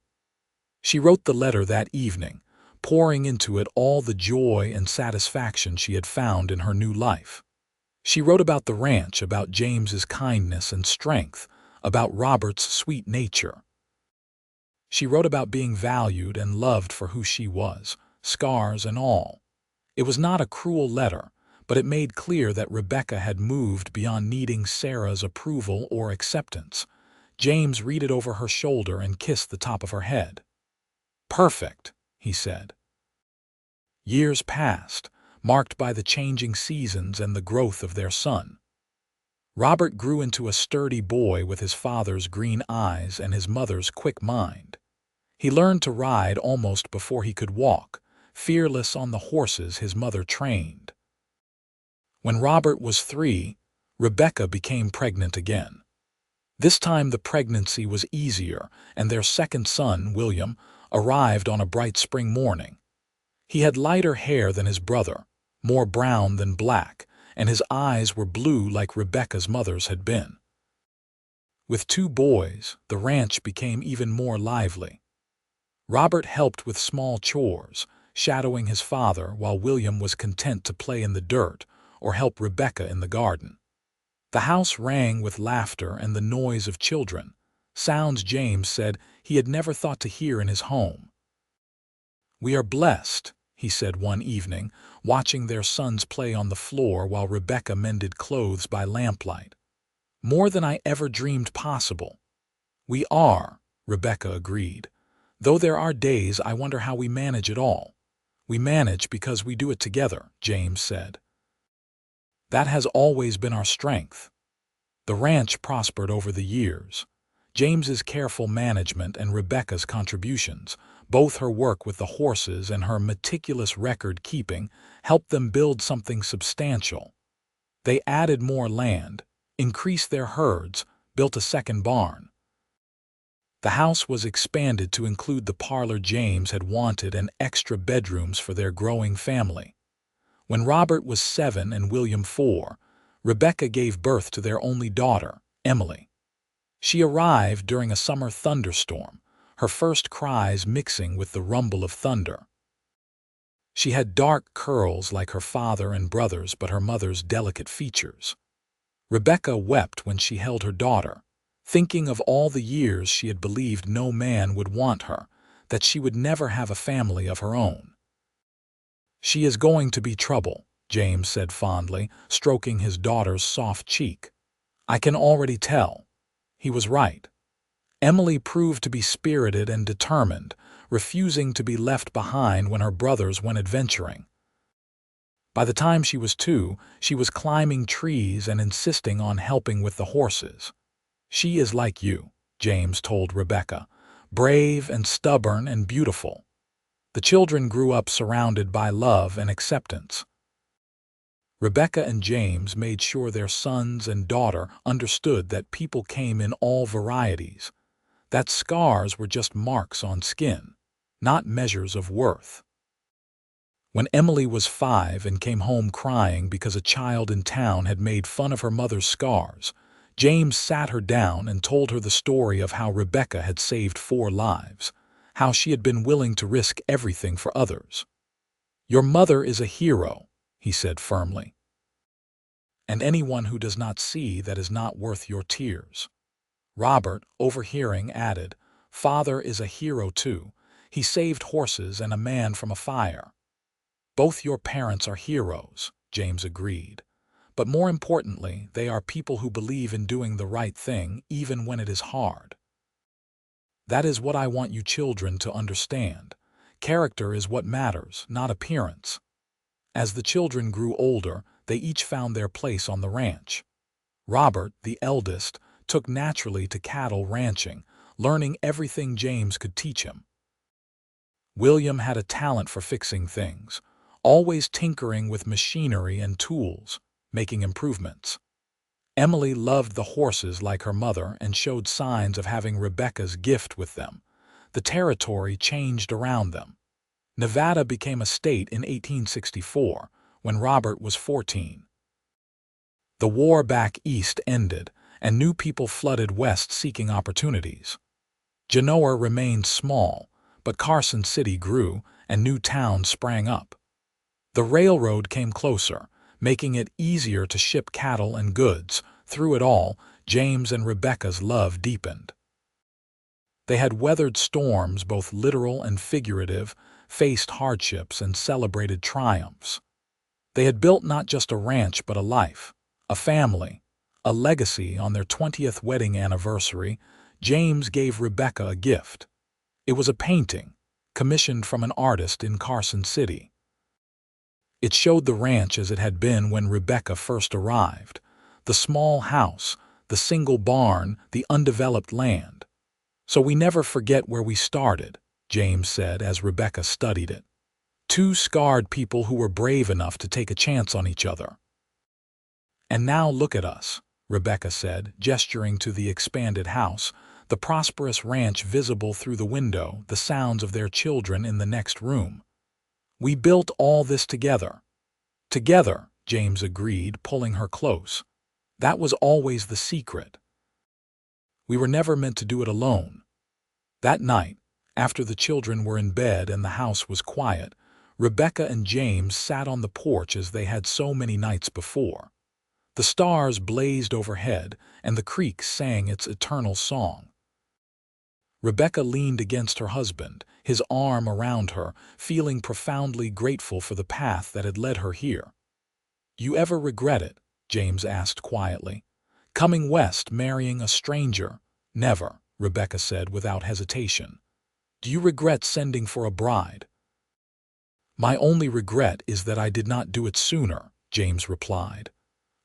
She wrote the letter that evening, pouring into it all the joy and satisfaction she had found in her new life. She wrote about the ranch, about James's kindness and strength, about Robert's sweet nature. She wrote about being valued and loved for who she was, scars and all. It was not a cruel letter, but it made clear that Rebecca had moved beyond needing Sarah's approval or acceptance. James read it over her shoulder and kissed the top of her head. "Perfect," he said. Years passed, marked by the changing seasons and the growth of their son. Robert grew into a sturdy boy with his father's green eyes and his mother's quick mind. He learned to ride almost before he could walk, fearless on the horses his mother trained. When Robert was 3, Rebecca became pregnant again. This time the pregnancy was easier, and their second son, William, arrived on a bright spring morning. He had lighter hair than his brother, more brown than black, and his eyes were blue like Rebecca's mother's had been. With 2 boys, the ranch became even more lively. Robert helped with small chores, shadowing his father, while William was content to play in the dirt or help Rebecca in the garden. The house rang with laughter and the noise of children, sounds James said he had never thought to hear in his home. "We are blessed," he said one evening, watching their sons play on the floor while Rebecca mended clothes by lamplight. "More than I ever dreamed possible." "We are," Rebecca agreed. "Though there are days I wonder how we manage it all." "We manage because we do it together," James said. "That has always been our strength." The ranch prospered over the years. James's careful management and Rebecca's contributions, both her work with the horses and her meticulous record-keeping, helped them build something substantial. They added more land, increased their herds, built a second barn. The house was expanded to include the parlor James had wanted and extra bedrooms for their growing family. When Robert was 7 and William 4, Rebecca gave birth to their only daughter, Emily. She arrived during a summer thunderstorm, her first cries mixing with the rumble of thunder. She had dark curls like her father and brothers, but her mother's delicate features. Rebecca wept when she held her daughter, thinking of all the years she had believed no man would want her, that she would never have a family of her own. "She is going to be trouble," James said fondly, stroking his daughter's soft cheek. "I can already tell." He was right. Emily proved to be spirited and determined, refusing to be left behind when her brothers went adventuring. By the time she was 2, she was climbing trees and insisting on helping with the horses. "She is like you," James told Rebecca, "brave and stubborn and beautiful." The children grew up surrounded by love and acceptance. Rebecca and James made sure their sons and daughter understood that people came in all varieties, that scars were just marks on skin, not measures of worth. When Emily was 5 and came home crying because a child in town had made fun of her mother's scars, James sat her down and told her the story of how Rebecca had saved 4 lives, how she had been willing to risk everything for others. "Your mother is a hero," he said firmly. "And anyone who does not see that is not worth your tears." Robert, overhearing, added, "Father is a hero too. He saved horses and a man from a fire." "Both your parents are heroes," James agreed. "But more importantly, they are people who believe in doing the right thing even when it is hard. That is what I want you children to understand. Character is what matters, not appearance." As the children grew older, they each found their place on the ranch. Robert, the eldest, took naturally to cattle ranching, learning everything James could teach him. William had a talent for fixing things, always tinkering with machinery and tools, making improvements. Emily loved the horses like her mother and showed signs of having Rebecca's gift with them. The territory changed around them. Nevada became a state in 1864, when Robert was 14. The war back east ended, and new people flooded west seeking opportunities. Genoa remained small, but Carson City grew, and new towns sprang up. The railroad came closer, making it easier to ship cattle and goods. Through it all, James and Rebecca's love deepened. They had weathered storms, both literal and figurative, faced hardships and celebrated triumphs. They had built not just a ranch but a life, a family, a legacy. On their 20th wedding anniversary, James gave Rebecca a gift. It was a painting, commissioned from an artist in Carson City. It showed the ranch as it had been when Rebecca first arrived, the small house, the single barn, the undeveloped land. "So we never forget where we started," James said as Rebecca studied it. "Two scarred people who were brave enough to take a chance on each other." "And now look at us," Rebecca said, gesturing to the expanded house, the prosperous ranch visible through the window, the sounds of their children in the next room. "We built all this together." "Together," James agreed, pulling her close. "That was always the secret. We were never meant to do it alone." That night, after the children were in bed and the house was quiet, Rebecca and James sat on the porch as they had so many nights before. The stars blazed overhead, and the creek sang its eternal song. Rebecca leaned against her husband, his arm around her, feeling profoundly grateful for the path that had led her here. "You ever regret it?" James asked quietly. "Coming west, marrying a stranger?" "Never," Rebecca said without hesitation. "Do you regret sending for a bride?" "My only regret is that I did not do it sooner," James replied.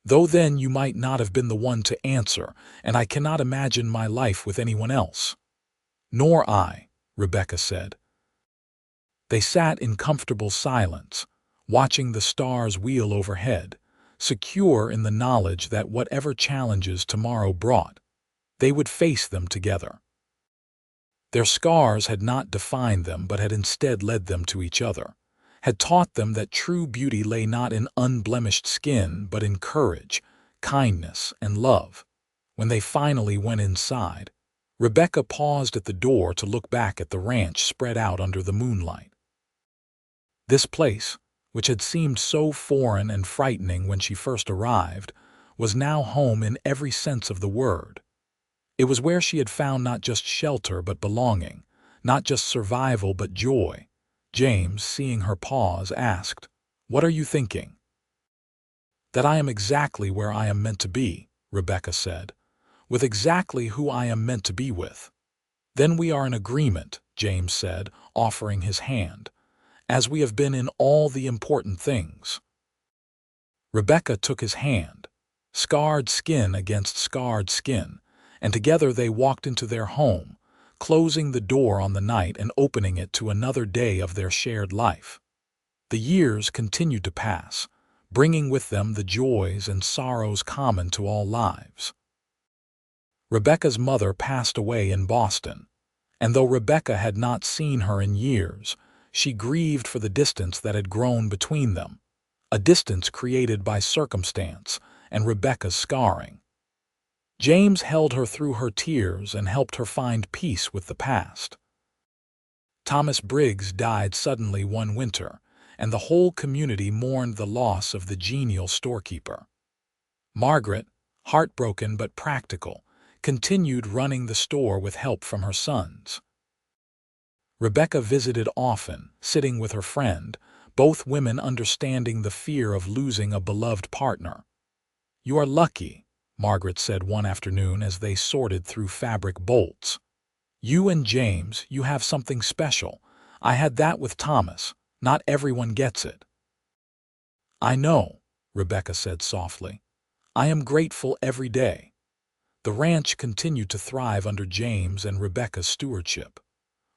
"Though then you might not have been the one to answer, and I cannot imagine my life with anyone else." "Nor I," Rebecca said. They sat in comfortable silence, watching the stars wheel overhead, secure in the knowledge that whatever challenges tomorrow brought, they would face them together. Their scars had not defined them but had instead led them to each other, had taught them that true beauty lay not in unblemished skin but in courage, kindness, and love. When they finally went inside, Rebecca paused at the door to look back at the ranch spread out under the moonlight. This place, which had seemed so foreign and frightening when she first arrived, was now home in every sense of the word. It was where she had found not just shelter but belonging, not just survival but joy. James, seeing her pause, asked, "What are you thinking?" "That I am exactly where I am meant to be," Rebecca said, "with exactly who I am meant to be with." "Then we are in agreement," James said, offering his hand, "as we have been in all the important things." Rebecca took his hand, scarred skin against scarred skin, and together they walked into their home, closing the door on the night and opening it to another day of their shared life. The years continued to pass, bringing with them the joys and sorrows common to all lives. Rebecca's mother passed away in Boston, and though Rebecca had not seen her in years, she grieved for the distance that had grown between them, a distance created by circumstance and Rebecca's scarring. James held her through her tears and helped her find peace with the past. Thomas Briggs died suddenly one winter, and the whole community mourned the loss of the genial storekeeper. Margaret, heartbroken but practical, continued running the store with help from her sons. Rebecca visited often, sitting with her friend, both women understanding the fear of losing a beloved partner. "You are lucky," Margaret said one afternoon as they sorted through fabric bolts. "You and James, you have something special. I had that with Thomas. Not everyone gets it." "I know," Rebecca said softly. "I am grateful every day." The ranch continued to thrive under James and Rebecca's stewardship.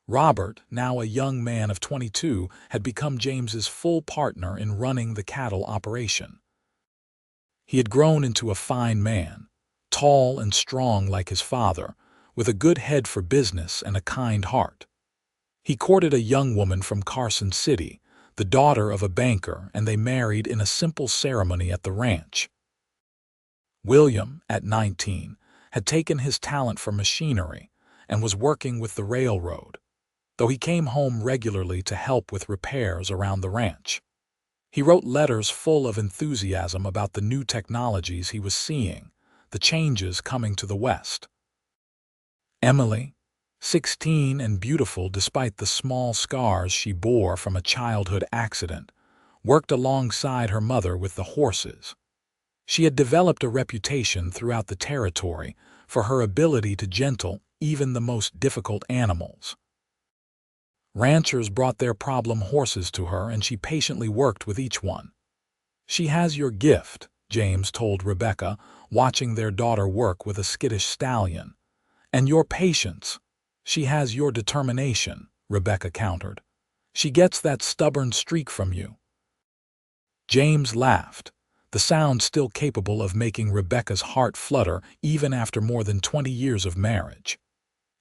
Robert, now a young man of 22, had become James's full partner in running the cattle operation. He had grown into a fine man, tall and strong like his father, with a good head for business and a kind heart. He courted a young woman from Carson City, the daughter of a banker, and they married in a simple ceremony at the ranch. William, at 19, had taken his talent for machinery and was working with the railroad, though he came home regularly to help with repairs around the ranch. He wrote letters full of enthusiasm about the new technologies he was seeing, the changes coming to the West. Emily, 16 and beautiful despite the small scars she bore from a childhood accident, worked alongside her mother with the horses. She had developed a reputation throughout the territory for her ability to gentle even the most difficult animals. Ranchers brought their problem horses to her, and she patiently worked with each one. "She has your gift," James told Rebecca, watching their daughter work with a skittish stallion. "And your patience. She has your determination," Rebecca countered. "She gets that stubborn streak from you." James laughed, the sound still capable of making Rebecca's heart flutter even after more than 20 years of marriage.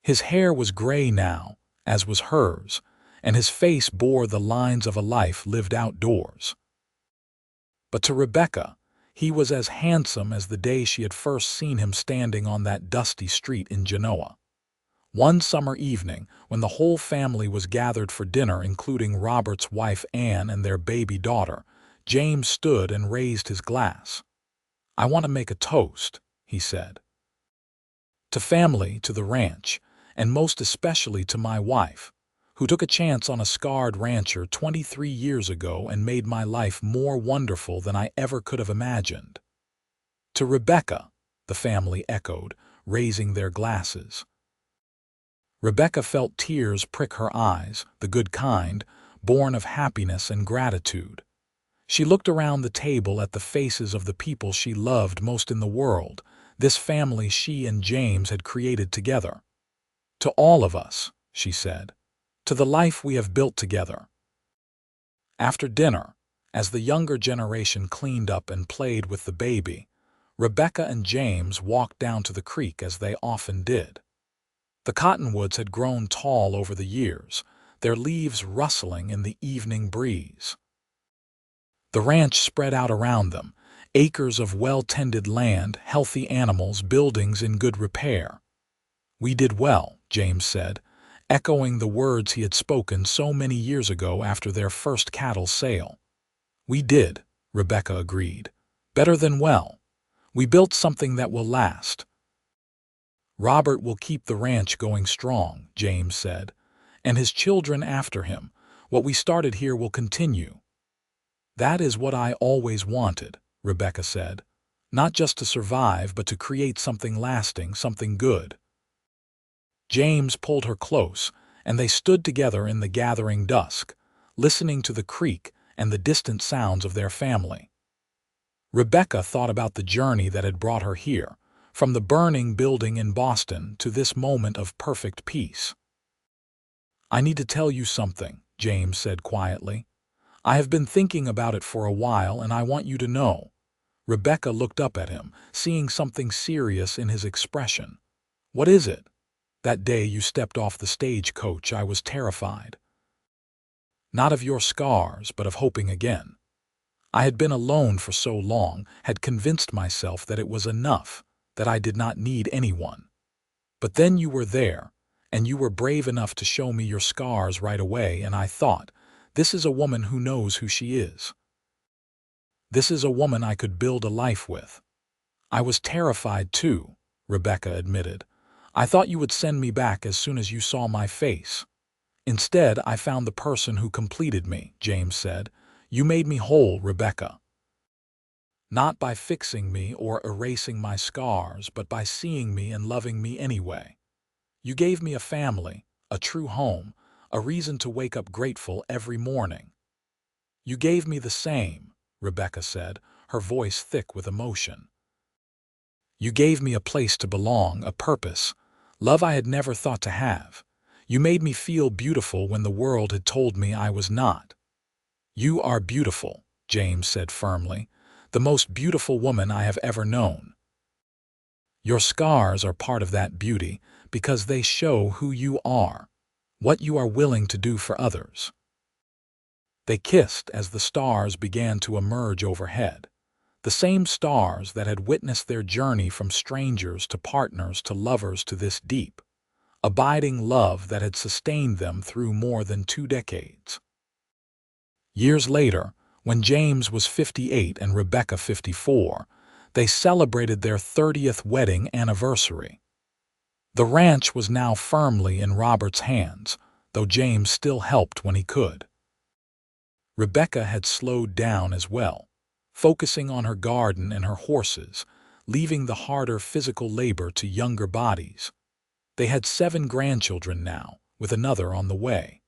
His hair was gray now, as was hers, and his face bore the lines of a life lived outdoors. But to Rebecca, he was as handsome as the day she had first seen him standing on that dusty street in Genoa. One summer evening, when the whole family was gathered for dinner, including Robert's wife Anne and their baby daughter, James stood and raised his glass. "I want to make a toast," he said. "To family, to the ranch, and most especially to my wife, who took a chance on a scarred rancher 23 years ago and made my life more wonderful than I ever could have imagined." "To Rebecca," the family echoed, raising their glasses. Rebecca felt tears prick her eyes, the good kind, born of happiness and gratitude. She looked around the table at the faces of the people she loved most in the world, this family she and James had created together. "To all of us," she said, "to the life we have built together." After dinner, as the younger generation cleaned up and played with the baby, Rebecca and James walked down to the creek as they often did. The cottonwoods had grown tall over the years, their leaves rustling in the evening breeze. The ranch spread out around them, acres of well-tended land, healthy animals, buildings in good repair. "We did well," James said, echoing the words he had spoken so many years ago after their first cattle sale. "We did," Rebecca agreed. "Better than well. We built something that will last." "Robert will keep the ranch going strong," James said, "and his children after him. What we started here will continue." "That is what I always wanted," Rebecca said. "Not just to survive, but to create something lasting, something good." James pulled her close, and they stood together in the gathering dusk, listening to the creek and the distant sounds of their family. Rebecca thought about the journey that had brought her here, from the burning building in Boston to this moment of perfect peace. "I need to tell you something," James said quietly. "I have been thinking about it for a while, and I want you to know." Rebecca looked up at him, seeing something serious in his expression. "What is it?" "That day you stepped off the stagecoach, I was terrified. Not of your scars, but of hoping again. I had been alone for so long, had convinced myself that it was enough, that I did not need anyone. But then you were there, and you were brave enough to show me your scars right away, and I thought, this is a woman who knows who she is. This is a woman I could build a life with." "I was terrified too," Rebecca admitted. "I thought you would send me back as soon as you saw my face." "Instead, I found the person who completed me," James said. "You made me whole, Rebecca. Not by fixing me or erasing my scars, but by seeing me and loving me anyway. You gave me a family, a true home, a reason to wake up grateful every morning." "You gave me the same," Rebecca said, her voice thick with emotion. "You gave me a place to belong, a purpose, love I had never thought to have. You made me feel beautiful when the world had told me I was not." "You are beautiful," James said firmly, "the most beautiful woman I have ever known. Your scars are part of that beauty because they show who you are, what you are willing to do for others." They kissed as the stars began to emerge overhead, the same stars that had witnessed their journey from strangers to partners to lovers to this deep, abiding love that had sustained them through more than 2 decades. Years later, When James was 58 and Rebecca 54, they celebrated their 30th wedding anniversary. The ranch was now firmly in Robert's hands, though James still helped when he could. Rebecca had slowed down as well, focusing on her garden and her horses, leaving the harder physical labor to younger bodies. They had 7 grandchildren now, with another on the way.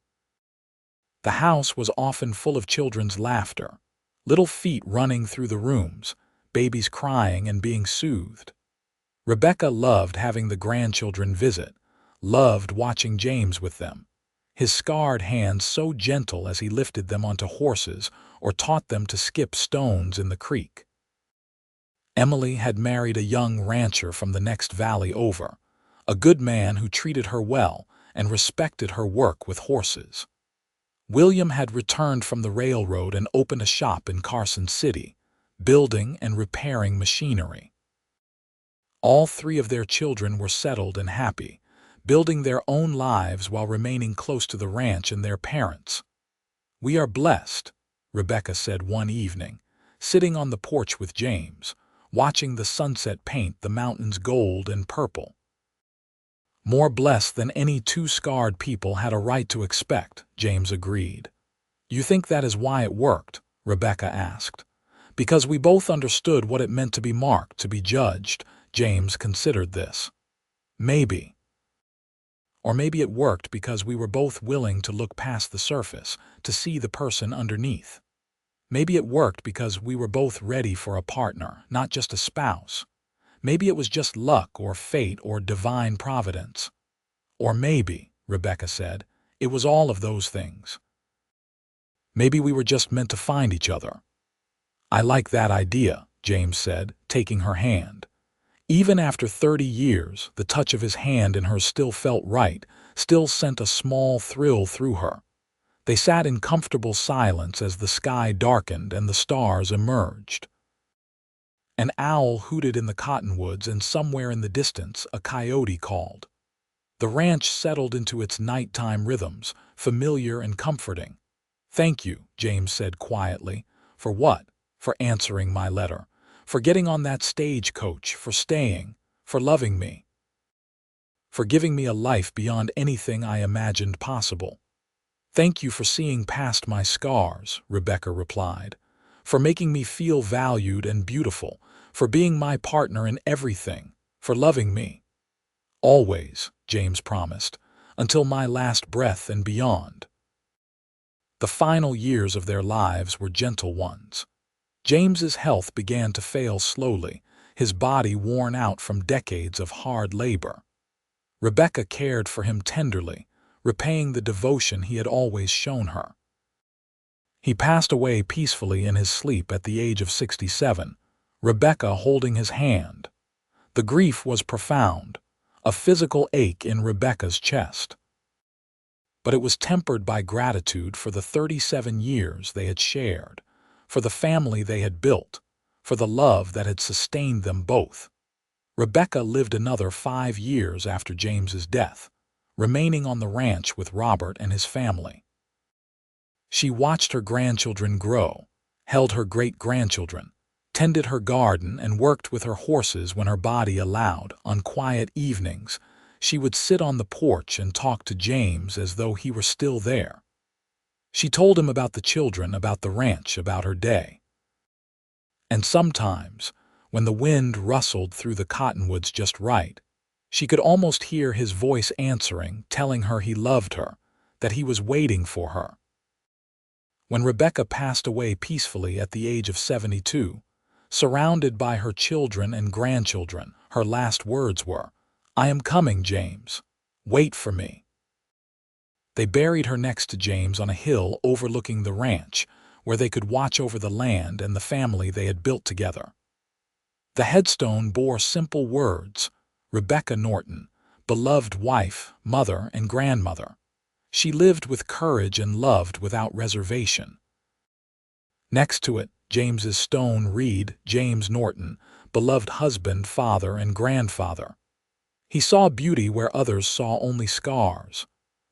The house was often full of children's laughter, little feet running through the rooms, babies crying and being soothed. Rebecca loved having the grandchildren visit, loved watching James with them, his scarred hands so gentle as he lifted them onto horses or taught them to skip stones in the creek. Emily had married a young rancher from the next valley over, a good man who treated her well and respected her work with horses. William had returned from the railroad and opened a shop in Carson City, building and repairing machinery. All 3 of their children were settled and happy, building their own lives while remaining close to the ranch and their parents. "We are blessed," Rebecca said one evening, sitting on the porch with James, watching the sunset paint the mountains gold and purple. "More blessed than any 2 scarred people had a right to expect," James agreed. "You think that is why it worked?" Rebecca asked. "Because we both understood what it meant to be marked, to be judged." James considered this. "Maybe. Or maybe it worked because we were both willing to look past the surface, to see the person underneath. Maybe it worked because we were both ready for a partner, not just a spouse. Maybe it was just luck or fate or divine providence. Or maybe," Rebecca said, "it was all of those things. Maybe we were just meant to find each other." "I like that idea," James said, taking her hand. Even after 30 years, the touch of his hand in hers still felt right, still sent a small thrill through her. They sat in comfortable silence as the sky darkened and the stars emerged. An owl hooted in the cottonwoods, and somewhere in the distance a coyote called. The ranch settled into its nighttime rhythms, familiar and comforting. "Thank you," James said quietly. "For what?" "For answering my letter. For getting on that stagecoach, for staying, for loving me. For giving me a life beyond anything I imagined possible." "Thank you for seeing past my scars," Rebecca replied. "For making me feel valued and beautiful, for being my partner in everything, for loving me." "Always," James promised, "until my last breath and beyond." The final years of their lives were gentle ones. James's health began to fail slowly, his body worn out from decades of hard labor. Rebecca cared for him tenderly, repaying the devotion he had always shown her. He passed away peacefully in his sleep at the age of 67, Rebecca holding his hand. The grief was profound, a physical ache in Rebecca's chest. But it was tempered by gratitude for the 37 years they had shared, for the family they had built, for the love that had sustained them both. Rebecca lived another 5 years after James's death, remaining on the ranch with Robert and his family. She watched her grandchildren grow, held her great-grandchildren, tended her garden, and worked with her horses when her body allowed. On quiet evenings, she would sit on the porch and talk to James as though he were still there. She told him about the children, about the ranch, about her day. And sometimes, when the wind rustled through the cottonwoods just right, she could almost hear his voice answering, telling her he loved her, that he was waiting for her. When Rebecca passed away peacefully at the age of 72, surrounded by her children and grandchildren, her last words were, "I am coming, James. Wait for me." They buried her next to James on a hill overlooking the ranch, where they could watch over the land and the family they had built together. The headstone bore simple words, "Rebecca Norton, beloved wife, mother, and grandmother. She lived with courage and loved without reservation." Next to it, James's stone read, "James Norton, beloved husband, father, and grandfather." He saw beauty where others saw only scars.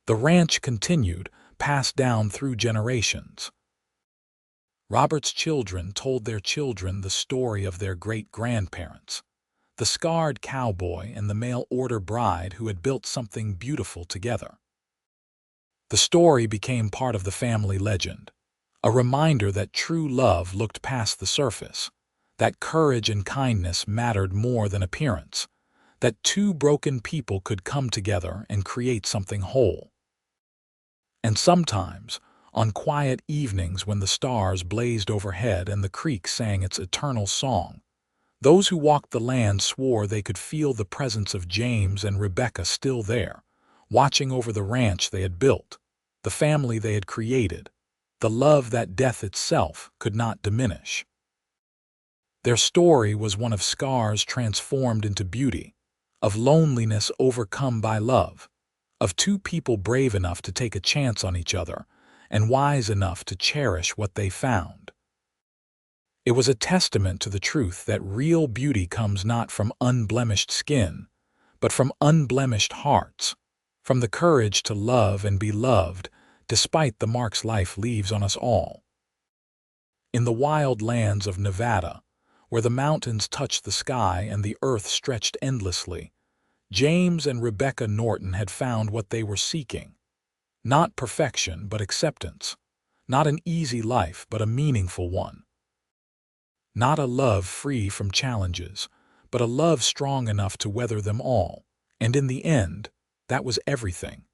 The ranch continued, passed down through generations. Robert's children told their children the story of their great-grandparents, the scarred cowboy and the mail-order bride who had built something beautiful together. The story became part of the family legend, a reminder that true love looked past the surface, that courage and kindness mattered more than appearance, that two broken people could come together and create something whole. And sometimes, on quiet evenings when the stars blazed overhead and the creek sang its eternal song, those who walked the land swore they could feel the presence of James and Rebecca still there, watching over the ranch they had built, the family they had created, the love that death itself could not diminish. Their story was one of scars transformed into beauty, of loneliness overcome by love, of two people brave enough to take a chance on each other and wise enough to cherish what they found. It was a testament to the truth that real beauty comes not from unblemished skin, but from unblemished hearts, from the courage to love and be loved despite the marks life leaves on us all. In the wild lands of Nevada, where the mountains touched the sky and the earth stretched endlessly, James and Rebecca Norton had found what they were seeking. Not perfection, but acceptance. Not an easy life, but a meaningful one. Not a love free from challenges, but a love strong enough to weather them all. And in the end, that was everything.